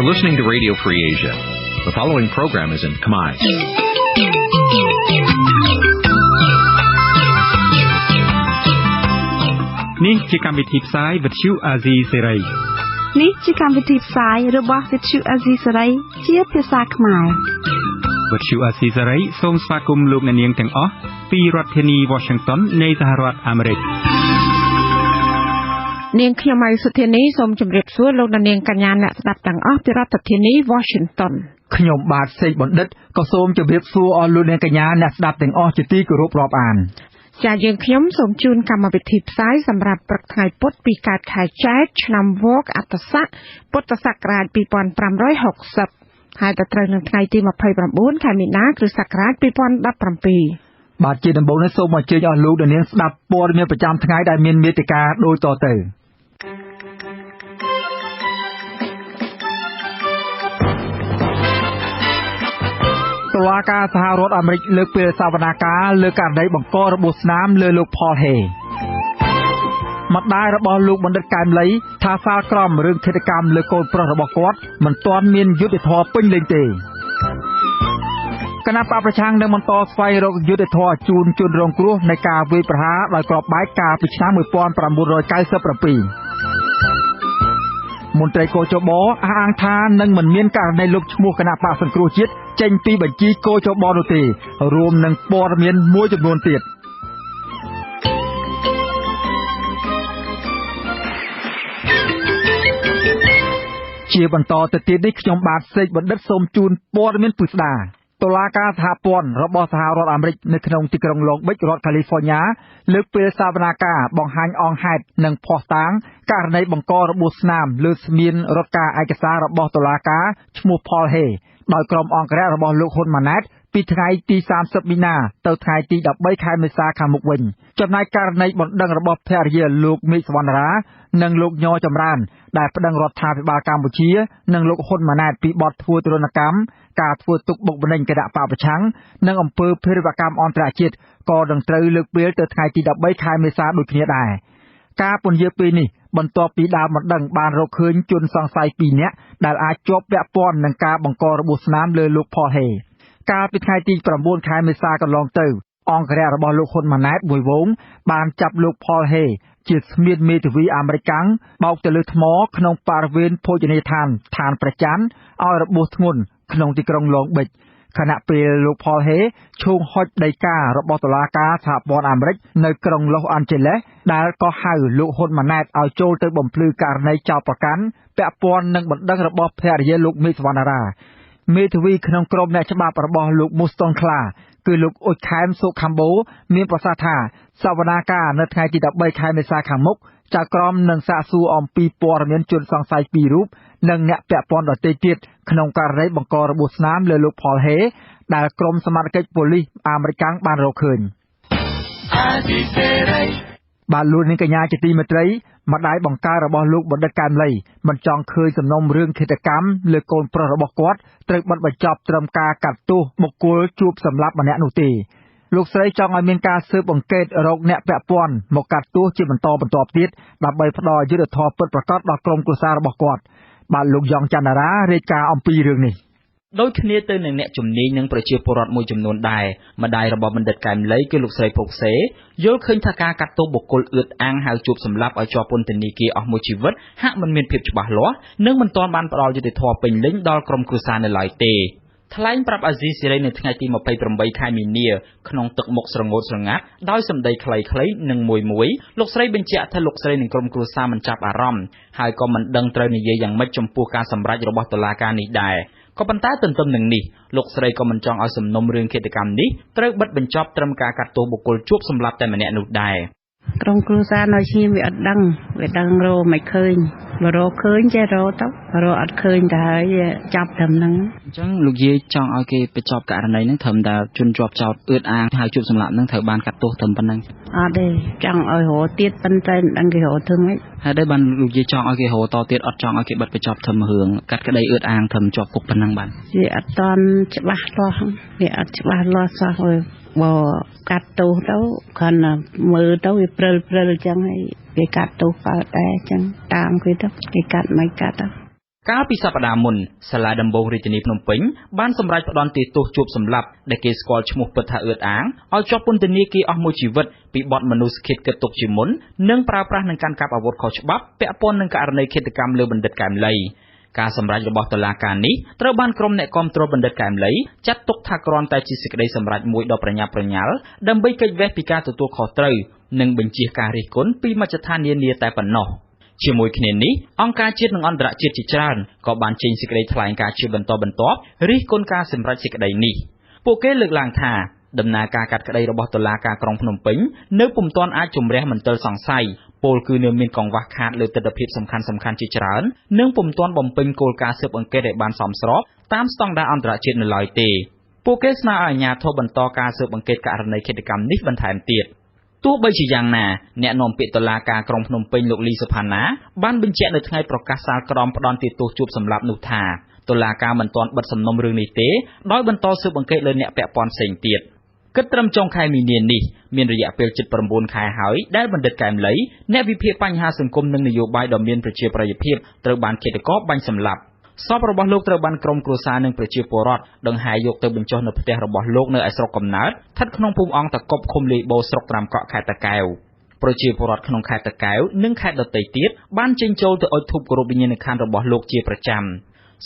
You're listening to Radio Free Asia. The following program is in Khmer. Nǐ chi càm bi tiệp xáy vệt chiu a zì sáy. Nǐ chi càm bi tiệp xáyរបស់វិទ្យុអាស៊ីសេរីជាភាសាខ្មែរវិទ្យុអាស៊ីសេរីសូមស្វាគមន៍លោកអ្នកនាងទាំងអស់ពីរដ្ឋធានី Washington នៃសហរដ្ឋអាមេរិកនាងខ្ញុំម៉ៃសុធានីសូមជម្រាបសួរលោកអ្នកនាងកញ្ញាអ្នកស្ដាប់ទាំងអស់ពីរដ្ឋធានី Washington ខ្ញុំបាទសេកបណ្ឌិតក៏សូមជម្រាបសួរអស់លោកអ្នកកញ្ញាអ្នកស្ដាប់ទាំងអស់ជាទីគោរពរាប់អានចា៎យើងខ្ញុំសូមជូនកម្មវិធីផ្សាយសម្រាប់ព្រឹកថ្ងៃពុធពីកើតខែចែកឆ្នាំវកអត្តស័កពុទ្ធសករាជ2560ហើយទៅត្រូវនឹងថ្ងៃទី29ខែមីនាគ្រិស្តសករាជ2017បាទជាដំបូងនេះសូមអញ្ជើញអស់លោកអ្នកនាងស្ដាប់ព័ត៌មានប្រចាំថ្ងៃដែលមានមេត្តាដូចតទៅតុលាការសហរដ្ឋអាមេរិកលើកពេលសវនាការលើករណីបង្ករបួសស្នាមលើលោកផលហេម្ដាយរបស់លោកបណ្ឌិតកែមលីថាសាលក្រមរឿងឃាតកម្មលើកូនប្រុសរបស់គាត់មិនទាន់មានយុត្តិធម៌ពេញលេញទេគណៈបកប្រឆាំងនឹងបន្តស្វែងរកយុត្តិធម៌ជូនជនរងគ្រោះនៃការវាយប្រហារដោយគ្រាប់បែកកាលពីឆ្នាំ1997មន្ត្រីកោជបអះអាងថានឹងមិនមានករណីលុបឈ្មោះគណៈបកសង្គ្រោះជាតិចេញពីបញ្ជីកោជបនោះទេរួមនឹងព័ត៌មានមួយចំនួនទៀតជាបន្តទៅទៀតនេះខ្ញុំបាទសេកបណ្ឌិតសូមជូនព័ត៌មានពិស្ដាតុលាការសហព័ន្ធរបស់សហរដ្ឋអាមេរិកនៅក្នុងទីក្រុង Long Beach រដ្ឋ California លើកពេលសវនាការបង្ហាញអង្គហេតុនិងភស្តុតាងករណីបង្ករបួសស្នាមលើស្មានរដ្ឋការឯកសាររបស់តុលាការឈ្មោះ Paul Hay ដោយក្រុមអង្គរៈរបស់លោកហ៊ុនម៉ាណែតពីថ្ងៃទី30មីនាទៅថ្ងៃទី13ខែមេសាខាងមុខវិញចំណែកករណីបណ្ដឹងរបស់ភរិយាលោកមេឃសវណ្ណរានិងលោកញចម្រើនដែលប្តឹងរដ្ឋាភិបាលកម្ពុជានិងលោកហ៊ុនម៉ាណែតពីបទធ្វើទរណកម្មការធ្វើទុកបុកម្នេញគណៈបកប្រឆាំងនិងអំពើភេរវកម្មអន្តរជាតិក៏នឹងត្រូវលើកពេលទៅថ្ងៃទី13ខែមេសាដូចគ្នាដែរការពន្យាពេលនេះបន្ទាប់ពីដើមបណ្ដឹងបានរកឃើញជនសង្ស័យ2នាក់ដែលអាចជាប់ពាក់ព័ន្ធនឹងការបង្ករបួសស្នាមលើលោកផលហេកាលពីថ្ងៃទី9ខែមេសាកន្លងទៅអង្គរៈរបស់លោកហ៊ុនម៉ាណែតមួយវងបានចាប់លោកផលហេជាស្មៀនមេធាវីអាមេរិកបោកទៅលើថ្មក្នុងបរិវេណភោជនីយដ្ឋានឋានព្រះច័ន្ទឲ្យរបួសធ្ងន់ក្នុងទីក្រុង Long Beach ខណៈពេលលោកផលហេឈោងហុចដីការបស់តុលាការសហព័ន្ធអាមេរិកនៅក្រុង Los Angeles ដែលក៏ហៅលោកហ៊ុនម៉ាណែតឲ្យចូលទៅបំភ្លឺករណីចោទប្រកាន់ពាក់ព័ន្ធនឹងបណ្ដឹងរបស់ភរិយាលោកមេឃសវណ្ណរាមេធាវីក្នុងក្រុមអ្នកច្បាប់របស់លោកមូស្តុនខ្លាគឺលោកអ៊ុចខែមសុខាំបូមានប្រសាសន៍ថាសវនាការនៅថ្ងៃទី13ខែមេសាខាងមុខចៅក្រមនឹងសាកសួរអំពីព័ត៌មានជនសង្ស័យ2រូបនិងអ្នកពាក់ព័ន្ធដទៃទៀតក្នុងករណីបង្ករបួសស្នាមលើលោកផលហេដែលក្រុមសមត្ថកិច្ចប៉ូលីសអាមេរិកបានរកឃើញបាទលោកនាងកញ្ញាជាទីមេត្រីម្ដាយបង្ការរបស់លោកបណ្ឌិតកែមលីមិនចង់ឃើញសំណុំរឿងឃាតកម្មលើកូនប្រុសរបស់គាត់ត្រូវបិទបញ្ចប់ត្រឹមការកាត់ទោសបុគ្គលជួបសម្លាប់ម្នាក់នោះទេលោកស្រីចង់ឲ្យមានការស៊ើបអង្កេតរកអ្នកពាក់ព័ន្ធមកកាត់ទោសជាបន្តបន្ទាប់ទៀតដើម្បីផ្ដល់យុត្តិធម៌ពិតប្រាកដដល់ក្រុមគ្រួសាររបស់គាត់បាទលោកយ៉ងច័ន្ទរារាយការណ៍អំពីរឿងនេះដូចគ្នាទៅនឹងអ្នកជំនាញនិងប្រជាពលរដ្ឋមួយចំនួនដែរម្ដាយរបស់បណ្ឌិតកែមលីគឺលោកស្រីភុកសេយល់ឃើញថាការកាត់ទោសបុគ្គលអឿតអាងហៅជួបសម្លាប់ឲ្យជាប់ពន្ធនាគារអស់មួយជីវិតហាក់មិនមានភាពច្បាស់លាស់និងមិនទាន់បានផ្ដល់យុត្តិធម៌ពេញលេញដល់ក្រុមគ្រួសារនៅឡើយទេថ្លែងប្រាប់អាស៊ីសេរីនៅថ្ងៃទី28ខែមីនាក្នុងទឹកមុខស្រងោតស្រងាត់ដោយសម្ដីខ្លីៗនិងមួយលោកស្រីបញ្ជាក់ថាលោកស្រីនិងក្រុមគ្រួសារមិនចាប់អារម្មណ៍ហើយក៏មិនដឹងត្រូវនិយាយយ៉ាងម៉េចចំពោះការសម្រេចរបស់តុលាការនេះដែរក៏ប៉ុន្តែទន្ទឹមនឹងនេះលោកស្រីក៏មិនចង់ឲ្យសំណុំរឿងឃាតកម្មនេះត្រូវបិទបញ្ចប់ត្រឹមការកាត់ទោសបុគ្គលជួបសម្លាប់តែម្នាក់នោះដែរក្រុមគ្រួសារនៅឈាមវាអត់ដឹងវាដឹងរកមិនឃើញបើរកឃើញចេះរកទៅរកអត់ឃើញទៅហើយចាប់ត្រឹមហ្នឹងអញ្ចឹងលោកយាយចង់ឲ្យគេបញ្ចប់ករណីហ្នឹងត្រឹមតែជនជាប់ចោទអឿតអាងហៅជួបសម្លាប់ហ្នឹងត្រូវបានកាត់ទោសត្រឹមប៉ុណ្ណឹងអត់ទេចង់ឲ្យរកទៀតប៉ុន្តែមិនដឹងគេរកធ្វើម៉េចហើយដែរបានលោកយាយចង់ឲ្យគេរកតទៀតអត់ចង់ឲ្យគេបិទបញ្ចប់ត្រឹមរឿងកាត់ក្តីអឿតអាងត្រឹមជាប់គុកប៉ុណ្ណឹងបានវាអត់តន់ច្បាស់លាស់វាអត់ច្បាស់លាស់សោះបើកាត់ទោសទៅគ្រាន់តែមើលទៅវាព្រិលអញ្ចឹងហើយគេកាត់ទោសកើតដែរអញ្ចឹងតាមគេទៅគេកាត់មិនកាត់ទៅ កាលពីសប្តាហ៍មុនសាលាដំបងរាជធានីភ្នំពេញបានសម្រេចផ្តន្ទាទោសជួបសម្លាប់ដែលគេស្គាល់ឈ្មោះពិតថាអឿតអាងឲ្យជាប់ពន្ធនាគារអស់មួយជីវិតពីបទមនុស្សឃាតគិតទុកជាមុននិងប្រើប្រាស់និងកាន់កាប់អាវុធខុសច្បាប់ពាក់ព័ន្ធនឹងករណីឃាតកម្មលើបណ្ឌិតកែមលីការសម្រេចរបស់តុលាការនេះត្រូវបានក្រុមអ្នកគាំទ្របណ្ឌិតកែមលីចាត់ទុកថាគ្រាន់តែជាសេចក្តីសម្រេចមួយដ៏ប្រញាប់ប្រញាល់ដើម្បីគេចវេះពីការទទួលខុសត្រូវនិងបញ្ជាការរិះគន់ពីមជ្ឈដ្ឋាននានាតែប៉ុណ្ណោះជាមួយគ្នានេះអង្គការជាតិនិងអន្តរជាតិជាច្រើនក៏បានចេញសេចក្តីថ្លែងការណ៍ជាបន្តបន្ទាប់រិះគន់ការសម្រេចសេចក្តីនេះពួកគេលើកឡើងថាដំណើរការកាត់ក្តីរបស់តុលាការក្រុងភ្នំពេញនៅពុំទាន់អាចជំរះមន្ទិលសង្ស័យពលគឺនៅមានកង្វះខាតលើទិដ្ឋភាពសំខាន់ៗជាច្រើននិងពុំទាន់បំពេញគោលការណ៍ស៊ើបអង្កេតឲ្យបានសមស្របតាមស្តង់ដារអន្តរជាតិនៅឡើយទេពួកគេស្នើឲ្យអាជ្ញាធរបន្តការស៊ើបអង្កេតករណីឃាតកម្មនេះបន្ថែមទៀតទោះបីជាយ៉ាងណាអ្នកនាំពាក្យតុលាការក្រុងភ្នំពេញលោកលីសុផាណាបានបញ្ជាក់នៅថ្ងៃប្រកាសសាលក្រមផ្តន្ទាទោសជួបសម្លាប់នោះថាតុលាការមិនទាន់បិទសំណុំរឿងនេះទេដោយបន្តស៊ើបអង្កេតលើអ្នកពាក់ព័ន្ធផ្សេងទៀតគិតត្រឹមចុងខែមីនានេះមានរយៈពេលជិត9ខែហើយដែលបណ្ឌិតកែមលីអ្នកវិភាគបញ្ហាសង្គមនិងនយោបាយដ៏មានប្រជាប្រិយភាពត្រូវបានឃាតករបាញ់សម្លាប់សពរបស់លោកត្រូវបានក្រុមគ្រួសារនិងប្រជាពលរដ្ឋដង្ហែយកទៅបញ្ចុះនៅផ្ទះរបស់លោកនៅឯស្រុកកំណើតស្ថិតក្នុងភូមិអង្គតកប់ឃុំលាយបូស្រុកត្រាំកក់ខេត្តតាកែវប្រជាពលរដ្ឋក្នុងខេត្តតាកែវនិងខេត្តដទៃទៀតបានចេញចូលទៅអុជធូបគោរពវិញ្ញាណក្ខន្ធរបស់លោកជាប្រចាំ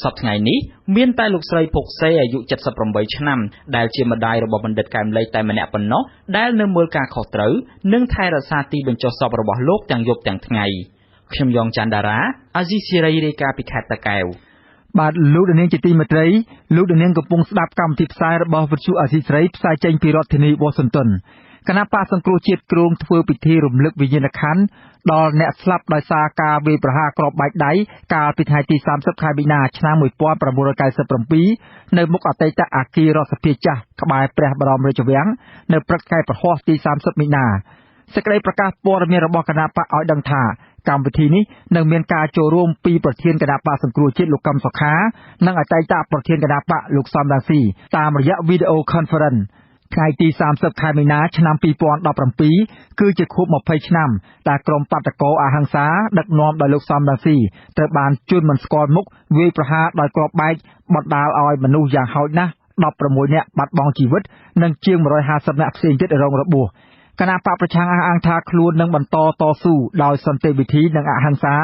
សប្តាហ៍ថ្ងៃនេះមានតែលោកស្រីភុកសេអាយុ78ឆ្នាំដែលជាម្ដាយរបស់បណ្ឌិតកែមលីតែម្នាក់ប៉ុណ្ណោះដែលនៅមើលការខុសត្រូវនិងថែរក្សាទីបញ្ចុះសពរបស់លោកទាំងយប់ទាំងថ្ងៃខ្ញុំយ៉ងច័ន្ទដារាអាស៊ីសេរីរាយការណ៍ពីខេត្តតាកែវបាទលោកនាងជាទីមេត្រីលោកនាងកំពុងស្ដាប់កម្មវិធីផ្សាយរបស់វិទ្យុអាស៊ីសេរីផ្សាយចេញពីរដ្ឋធានី Washington គណៈបកសង្គ្រោះជាតិគ្រោងធ្វើពិធីរំលឹកវិញ្ញាណក្ខន្ធដល់អ្នកស្លាប់ដោយសារការវាយប្រហារគ្រាប់បែកដៃកាលពីថ្ងៃទី30ខែមីនាឆ្នាំ1997នៅមុខអតីតអគាររដ្ឋសភាចាស់ក្បែរព្រះបរមរាជវាំងនៅព្រឹកថ្ងៃប្រហ័សទី30មីនាសេចក្តីប្រកាសព័ត៌មានរបស់គណៈបកឲ្យដឹងថាកម្មវិធីនេះនឹងមានការចូលរួមពីប្រធានគណៈបកសង្គ្រោះជាតិលោកកឹមសុខានិងអតីតប្រធានគណៈបកលោកសំរងស៊ីតាមរយៈ Video Conference ថ្ងៃទី30ខែមីនាឆ្នាំ2017គឺជាខួប20ឆ្នាំដែលក្រុមបាតកោអហិង្សាដឹកនាំដោយលោកសំរងស៊ីត្រូវបានជួនមិនស្គាល់មុខវាយប្រហារដោយគ្រាប់បែកបណ្ដាលឲ្យមនុស្សយ៉ាងហោចណាស់16នាក់បាត់បង់ជីវិតនិងជាង150នាក់ផ្សេងទៀតរងរបួសគណៈបកប្រឆាំងអះអាងថាខ្លួននឹងបន្តតស៊ូដោយសន្តិវិធីនិងអហិង្សា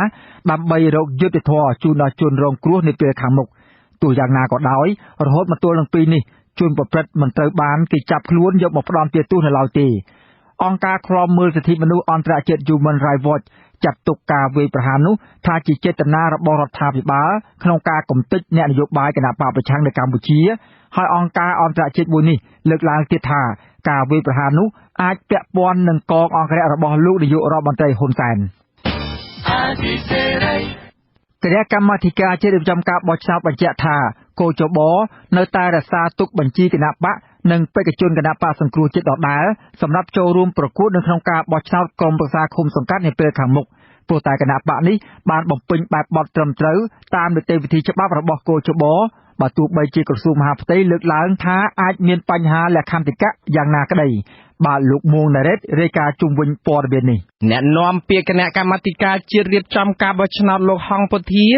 ដើម្បីរកយុត្តិធម៌ជូនដល់ជនរងគ្រោះនាពេលខាងមុខទោះយ៉ាងណាក៏ដោយរហូតមកទល់នឹងពេលនេះជនប្រព្រឹត្តមិនត្រូវបានគេចាប់ខ្លួនយកមកផ្ដន្ទាទោសនៅឡើយទេអង្គការឃ្លាំមើលសិទ្ធិមនុស្សអន្តរជាតិ Human Rights Watch ចាត់ទុកការវាយប្រហារនោះថាជាចេតនារបស់រដ្ឋាភិបាលក្នុងការកំទេចអ្នកនយោបាយគណៈបកប្រឆាំងនៅកម្ពុជាហើយអង្គការអន្តរជាតិមួយនេះលើកឡើងទៀតថាការវាយប្រហារនោះអាចពាក់ព័ន្ធនឹងកងអង្គរៈរបស់លោកនាយករដ្ឋមន្ត្រីហ៊ុនសែនគណៈកម្មាធិការជាតិរៀបចំការបោះឆ្នោតបញ្ជាក់ថាកោជបនៅតែរក្សាទុកបញ្ជីគណៈបកនិងបេក្ខជនគណៈបកសង្គ្រោះជាតិដដែលសម្រាប់ចូលរួមប្រកួតនៅក្នុងការបោះឆ្នោតក្រុមប្រឹក្សាឃុំសង្កាត់នាពេលខាងមុខព្រោះតែគណៈបកនេះបានបំពេញបែបបទត្រឹមត្រូវតាមនីតិវិធីច្បាប់របស់កោជបបើទោះបីជាក្រសួងមហាផ្ទៃលើកឡើងថាអាចមានបញ្ហាលក្ខន្តិកៈយ៉ាងណាក្តីបាទលោកមួងណារ៉េតរាយការណ៍ជុំវិញព័ត៌មាននេះអ្នកនាំពាក្យគណៈកម្មាធិការជាតិរៀបចំការបោះឆ្នោតលោកហងពុធា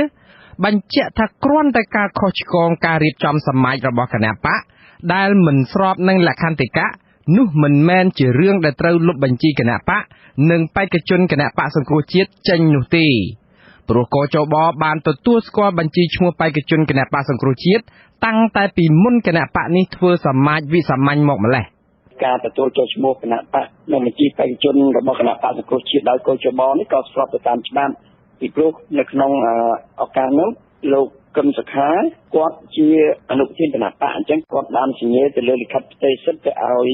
បញ្ជាក់ថាគ្រាន់តែការខុសឆ្គងការរៀបចំសមាជរបស់គណៈបកដែលមិនស្របនឹងលក្ខន្តិកៈនោះមិនមែនជារឿងដែលត្រូវលុបបញ្ជីគណៈបកនិងបេក្ខជនគណៈបកសង្គ្រោះជាតិចេញនោះទេព្រោះកោជបបានទទួលស្គាល់បញ្ជីឈ្មោះបេក្ខជនគណៈបកសង្គ្រោះជាតិតាំងតែពីមុនគណៈបកនេះធ្វើសមាជវិសាមញ្ញមកម្លេះការទទួលចូលឈ្មោះគណៈបកនិងបញ្ជីបេក្ខជនរបស់គណៈបកសង្គ្រោះជាតិដោយកោជបនេះក៏ស្របទៅតាមច្បាប់ពីព្រោះនៅក្នុងឱកាសនោះលោកកឹមសុខាគាត់ជាអនុប្រធានគណៈបកអញ្ចឹងគាត់បានសញ្ញាទៅលើលិខិតផ្ទៃសិទ្ធិទៅឲ្យ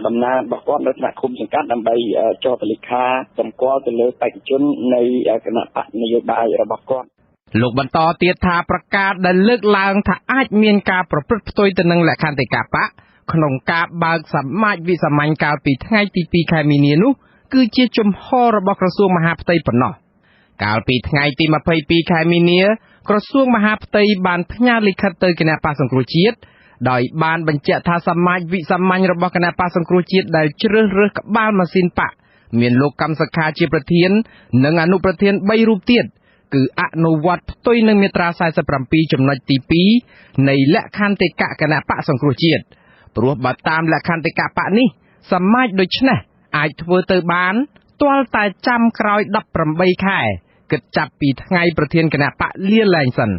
ដំណើររបស់គាត់នៅថ្នាក់ឃុំសង្កាត់ដើម្បីចុះពលិខាសម្គាល់ទៅលើបេក្ខជននៃគណៈបកនយោបាយរបស់គាត់លោកបន្តទៀតថាប្រកាសដែលលើកឡើងថាអាចមានការប្រព្រឹត្តផ្ទុយទៅនឹងលក្ខន្តិកៈបកក្នុងការបើកសមាជវិសាមញ្ញកាលពីថ្ងៃទី2ខែមីនានោះគឺជាជំហររបស់ក្រសួងមហាផ្ទៃប៉ុណ្ណោះកាលពីថ្ងៃទី22ខែមីនាក្រសួងមហាផ្ទៃបានផ្ញើលិខិតទៅគណៈបកសង្គ្រោះជាតិដោយបានបញ្ជាក់ថាសមាជវិសាមញ្ញរបស់គណៈបកសង្គ្រោះជាតិដែលជ្រើសរើសក្បាលម៉ាស៊ីនបកមានលោកកម្មសខាជាប្រធាននិងអនុប្រធាន3រូបទៀត គឺអនុវត្តផ្ទុយនឹងមាត្រា47ចំណុចទី2នៃលក្ខន្តិកៈគណៈបកសង្គ្រោះជាតិព្រោះបើតាមលក្ខន្តិកៈបកនេះសមាជដូច្នេះអាចធ្វើទៅបានទាល់តែចាំក្រោយ18ខែគិតចាប់ពីថ្ងៃប្រធានគណៈបកលាលែងសិន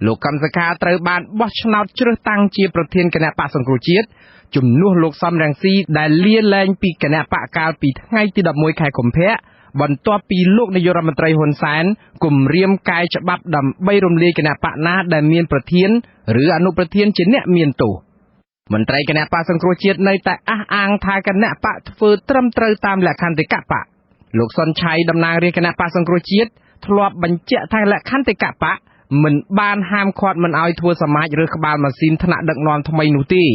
លោកកម្មសខាត្រូវបានបោះឆ្នោតជ្រើសតាំងជាប្រធានគណៈបកសង្គ្រោះជាតិជំនួសលោកសំរងស៊ីដែលលាលែងពីគណៈបកកាលពីថ្ងៃទី11ខែកុម្ភៈបន្ទាប់ពីលោកនាយករដ្ឋមន្ត្រីហ៊ុនសែនគម្រាមកែច្បាប់ដើម្បីរំលាយគណៈបកណាដែលមានប្រធានឬអនុប្រធានជាអ្នកមានទោសមន្ត្រីគណៈបកសង្គ្រោះជាតិនៅតែអះអាងថាគណៈបកធ្វើត្រឹមត្រូវតាមលក្ខន្តិកៈបកលោកសុនឆៃតំណាងរាជគណៈបកសង្គ្រោះជាតិធ្លាប់បញ្ជាក់ថាលក្ខន្តិកៈបកមិនបានហាមឃាត់មិនឲ្យធ្វើសមាជឬក្បាលម៉ាស៊ីនថ្នាក់ដឹកនាំថ្មីនោះទេ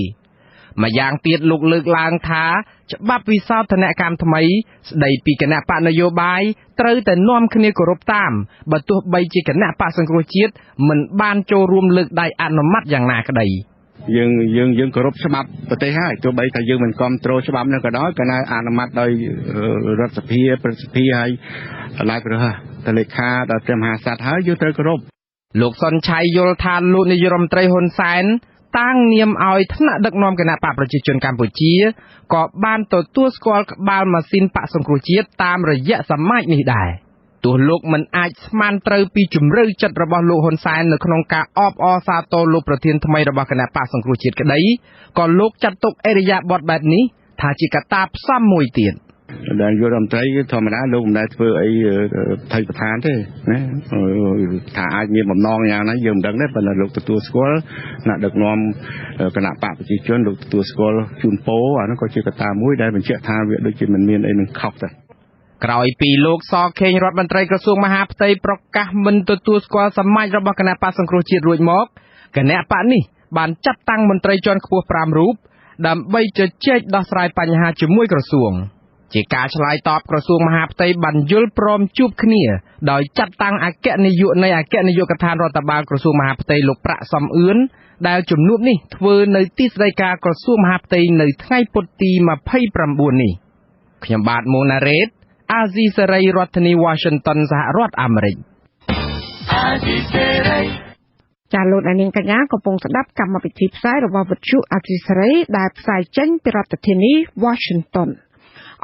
ម្យ៉ាងទៀតលោកលើកឡើងថាច្បាប់វិសោធនកម្មថ្មីស្ដីពីគណៈបកនយោបាយត្រូវតែនាំគ្នាគោរពតាមបើទោះបីជាគណៈបកសង្គ្រោះជាតិមិនបានចូលរួមលើកដៃអនុម័តយ៉ាងណាក្តីយើងគោរពច្បាប់ប្រទេសហើយទោះបីថាយើងមិនគ្រប់គ្រងច្បាប់នោះក៏ដោយក៏នៅអនុម័តដោយរដ្ឋសភាប្រសិទ្ធិហើយឡាយប្រហ័សតលេខាដល់ព្រះមហាក្សត្រហើយយើងត្រូវគោរពលោកសុនឆៃយល់ថាលោកនាយរដ្ឋមន្ត្រីហ៊ុនសែនតាំងនាមឲ្យថ្នាក់ដឹកនាំគណៈបកប្រជាជនកម្ពុជាក៏បានទទួលស្គាល់ក្បាលម៉ាស៊ីនបកសង្គ្រោះជាតិតាមរយៈសមាជនេះដែរទោះលោកមិនអាចស្មានត្រូវពីជំរឿចិត្តរបស់លោកហ៊ុនសែននៅក្នុងការអបអរសាទរលោកប្រធានថ្មីរបស់គណៈបកសង្គ្រោះជាតិក្តីក៏លោកចាត់ទុកអិរិយាបថបែបនេះថាជាកត្តាផ្សំមួយទៀតដែលយុរដ្ឋមន្ត្រីធម្មតាលោកមិនដែលធ្វើអីថៃប្រធានទេណាថាអាចមានបំណងយ៉ាងណាយើងមិនដឹងទេប៉ុន្តែលោកទទួលស្គាល់អ្នកដឹកនាំគណៈបកប្រជាជនលោកទទួលស្គាល់ជូនពោអានោះក៏ជាកត្តាមួយដែលបញ្ជាក់ថាវាដូចជាមិនមានអីនឹងខុសទេក្រោយពីលោកសខេងរដ្ឋមន្ត្រីក្រសួងមហាផ្ទៃប្រកាសមិនទទួលស្គាល់សមាជរបស់គណៈបកសង្គ្រោះជាតិរួចមកគណៈបកនេះបានចាត់តាំងមន្ត្រីជាន់ខ្ពស់5រូបដើម្បីជជែកដោះស្រាយបញ្ហាជាមួយក្រសួងជាការឆ្លើយតបក្រសួងមហាផ្ទៃបានយល់ព្រមជួបគ្នាដោយចាត់តាំងអគ្គនាយកនៃអគ្គនាយកដ្ឋានរដ្ឋបាលក្រសួងមហាផ្ទៃលោកប្រាក់សំអឿនដែលជំនួបនេះធ្វើនៅទីស្តីការក្រសួងមហាផ្ទៃនៅថ្ងៃពុធទី29នេះខ្ញុំបាទម៉ូណារ៉េតអាស៊ីសេរីរដ្ឋធានី Washington សហរដ្ឋអាមេរិកអាស៊ីសេរីចាលោកនាងកញ្ញាកំពុងស្ដាប់កម្មវិធីផ្សាយរបស់វិទ្យុអាស៊ីសេរីដែលផ្សាយចេញពីរដ្ឋធានី Washington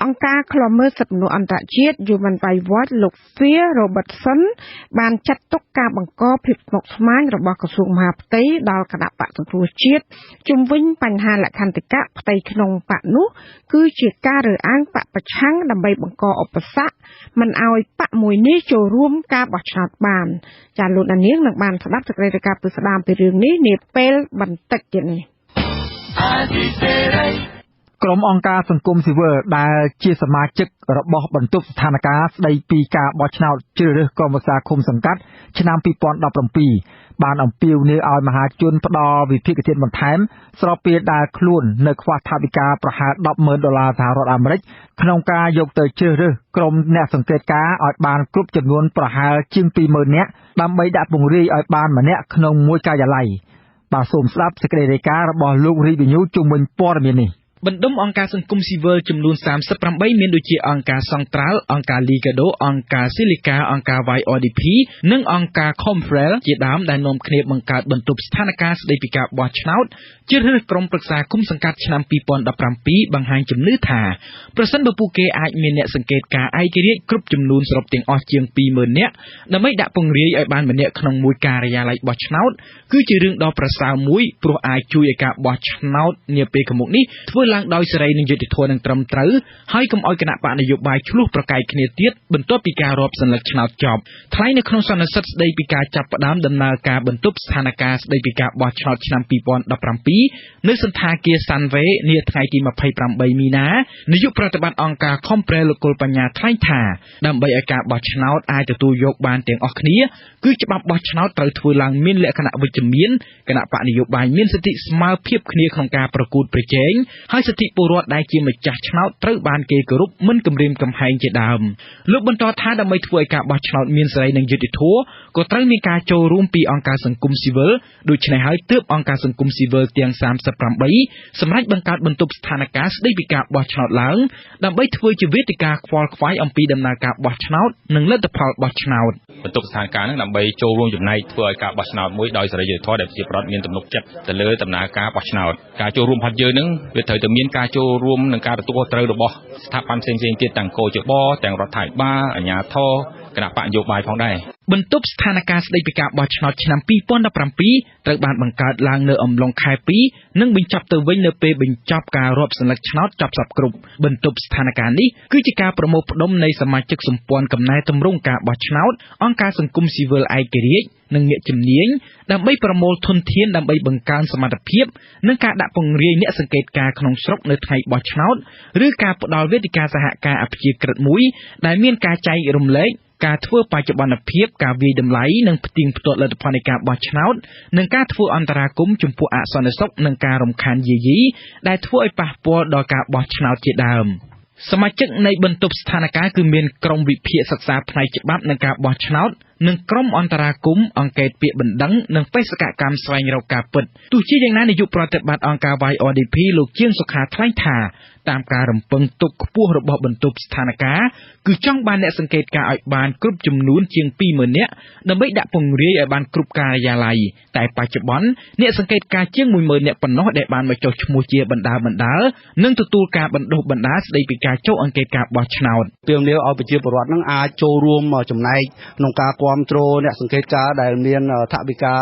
អង្គការឃ្លាំមើលសិទ្ធិមនុស្សអន្តរជាតិ Human Rights Watch លោក Phil Robertson បានចាត់ទុកការបង្កភាពស្មុគស្មាញរបស់ក្រសួងមហាផ្ទៃដល់គណៈបកសង្គ្រោះជាតិជំវិញបញ្ហាលក្ខន្តិកៈផ្ទៃក្នុងបកនោះគឺជាការរើសអើងបកប្រឆាំងដើម្បីបង្កឧបសគ្គមិនឲ្យបកមួយនេះចូលរួមការបោះឆ្នោតបានចាលោកនាងនឹងបានស្ដាប់សេចក្តីរាយការណ៍ពីស្ដាមពីរឿងនេះនាពេលបន្តិចទៀតនេះក្រុមអង្គការសង្គមស៊ីវិលដែលជាសមាជិករបស់បន្ទប់ស្ថានភាពស្ដីពីការបោះឆ្នោតជ្រើសរើសក្រុមប្រឹក្សាឃុំសង្កាត់ឆ្នាំ2017បានអំពាវនាវឲ្យមហាជនផ្ដល់វិភាគទានបន្ថែមស្របពេលដែលខ្លួននៅខ្វះថវិកាប្រហែល$10,000សហរដ្ឋអាមេរិកក្នុងការយកទៅជ្រើសរើសក្រុមអ្នកសង្កេតការណ៍ឲ្យបានគ្រប់ចំនួនប្រហែលជាង20,000នាក់ដើម្បីដាក់ពង្រាយឲ្យបានម្នាក់ក្នុងមួយការិយាល័យបាទសូមស្ដាប់សេចក្តីរាយការណ៍របស់លោករីប៊ីញូជុំវិញព័ត៌មាននេះបណ្ដុំអង្គការសង្គមស៊ីវិលចំនួន38មានដូចជាអង្គការសង្ត្រាល់អង្គការ Liga do អង្គការ Silica អង្គការ YODP និងអង្គការ Confrel ជាដើមដែលនាំគ្នាបង្កើតបន្ទប់ស្ថានភាពស្ដីពីការបោះឆ្នោតជ្រើសរើសក្រុមប្រឹក្សាឃុំសង្កាត់ឆ្នាំ2017បង្ហាញជំនឿថាប្រសិនបើពួកគេអាចមានអ្នកសង្កេតការឯករាជ្យគ្រប់ចំនួនសរុបទាំងអស់ជាង 20,000 នាក់ដើម្បីដាក់ពង្រាយឲ្យបានម្នាក់ក្នុងមួយការិយាល័យបោះឆ្នោតគឺជារឿងដ៏ប្រសើរមួយព្រោះអាចជួយឲ្យការបោះឆ្នោតនាពេលខាងមុខនេះធ្វើឡើងដោយសេរីនិងយុត្តិធម៌និងត្រឹមត្រូវហើយកុំឲ្យគណៈបកនយោបាយឆ្លោះប្រកែកគ្នាទៀតបន្ទាប់ពីការរាប់សន្លឹកឆ្នោតចប់ថ្លែងនៅក្នុងសន្និសីទស្ដីពីការចាប់ផ្ដើមដំណើរការបន្ទប់ស្ថានភាពស្ដីពីការបោះឆ្នោតឆ្នាំ2017នៅសន្តាគារ Sunway នាថ្ងៃទី28មីនានាយកប្រតិបត្តិអង្គការ Comprel លោកគុលបញ្ញាថ្លែងថាដើម្បីឲ្យការបោះឆ្នោតអាចទទួលយកបានទាំងអស់គ្នាគឺច្បាប់បោះឆ្នោតត្រូវធ្វើឡើងមានលក្ខណៈវិជ្ជមានគណៈបកនយោបាយមានសិទ្ធិស្មើភាពគ្នាក្នុងការប្រកួតប្រជែងហើយ ហើយសិទ្ធិពលរដ្ឋដែលជាម្ចាស់ឆ្នោតត្រូវបានគេគោរពមិនគំរាមកំហែងជាដើមលោកបន្តថាដើម្បីធ្វើឲ្យការបោះឆ្នោតមានសេរីនិងយុត្តិធម៌ក៏ត្រូវមានការចូលរួមពីអង្គការសង្គមស៊ីវិលដូច្នេះហើយទើបអង្គការសង្គមស៊ីវិលទាំង38សម្រេចបង្កើតបន្ទប់ស្ថានភាពស្តីពីការបោះឆ្នោតឡើងដើម្បីធ្វើជាវេទិកាខ្វល់ខ្វាយអំពីដំណើរការបោះឆ្នោតនិងលទ្ធផលបោះឆ្នោតបន្ទប់ស្ថានភាពហ្នឹងដើម្បីចូលរួមចំណែកធ្វើឲ្យការបោះឆ្នោតមួយដោយសេរីយុត្តិធម៌ដែលប្រជាពលរដ្ឋមានទំនុកចិត្តទៅលើដំណើរការបោះឆ្នោតការចូលរួមរបស់យើងហ្នឹងវាត្រូវតែមានការចូលរួមនិងការទទួលខុសត្រូវរបស់ស្ថាប័នផ្សេងៗទៀតទាំងកោជបទាំងរដ្ឋាភិបាលអាជ្ញាធរគណៈបកនយោបាយផងដែរបន្ទប់ស្ថានភាពស្តីពីការបោះឆ្នោតឆ្នាំ2017ត្រូវបានបង្កើតឡើងនៅអំឡុងខែ2និងបញ្ចប់ទៅវិញនៅពេលបញ្ចប់ការរាប់សន្លឹកឆ្នោតចប់សពគ្រប់បន្ទប់ស្ថានភាពនេះគឺជាការប្រមូលផ្ដុំនៃសមាជិកសម្ព័ន្ធកំណែទម្រង់ការបោះឆ្នោតអង្គការសង្គមស៊ីវិលឯករាជ្យនិងអ្នកជំនាញដើម្បីប្រមូលធនធានដើម្បីបង្កើនសមត្ថភាពនិងការដាក់ពង្រាយអ្នកសង្កេតការណ៍ក្នុងស្រុកនៅថ្ងៃបោះឆ្នោតឬការផ្ដល់វេទិកាសហការអព្យាក្រឹតមួយដែលមានការចែករំលែកការធ្វើបច្ចុប្បន្នភាពការវាយតម្លៃនិងផ្ទៀងផ្ទាត់លទ្ធផលនៃការបោះឆ្នោតនិងការធ្វើអន្តរាគមន៍ចំពោះអសន្តិសុខនិងការរំខានយាយីដែលធ្វើឲ្យប៉ះពាល់ដល់ការបោះឆ្នោតជាដើមសមាជិកនៃបន្ទប់ស្ថានភាពគឺមានក្រុមវិភាគសិក្សាផ្នែកច្បាប់នៃការបោះឆ្នោតនិងក្រុមអន្តរាគមន៍អង្កេតពាក្យបណ្ដឹងនិងបេសកកម្មស្វែងរកការពិតទោះជាយ៉ាងណានាយកប្រតិបត្តិអង្គការ YRDP លោកជាងសុខាថ្លែងថាតាមការរំពឹងទុកខ្ពស់របស់បន្ទប់ស្ថានភាពគឺចង់បានអ្នកសង្កេតការឲ្យបានគ្រប់ចំនួនជាង 20,000 នាក់ដើម្បីដាក់ពង្រាយឲ្យបានគ្រប់ការិយាល័យតែបច្ចុប្បន្នអ្នកសង្កេតការជាង 10,000 នាក់ប៉ុណ្ណោះដែលបានមកចុះឈ្មោះជាបណ្ដានិងទទួលការបណ្ដុះបណ្ដាលស្ដីពីការចុះអង្កេតការបោះឆ្នោតទាមទារឲ្យប្រជាពលរដ្ឋនឹងអាចចូលរួមចំណែកក្នុងការគាំទ្រអ្នកសង្កេតការដែលមានថវិកា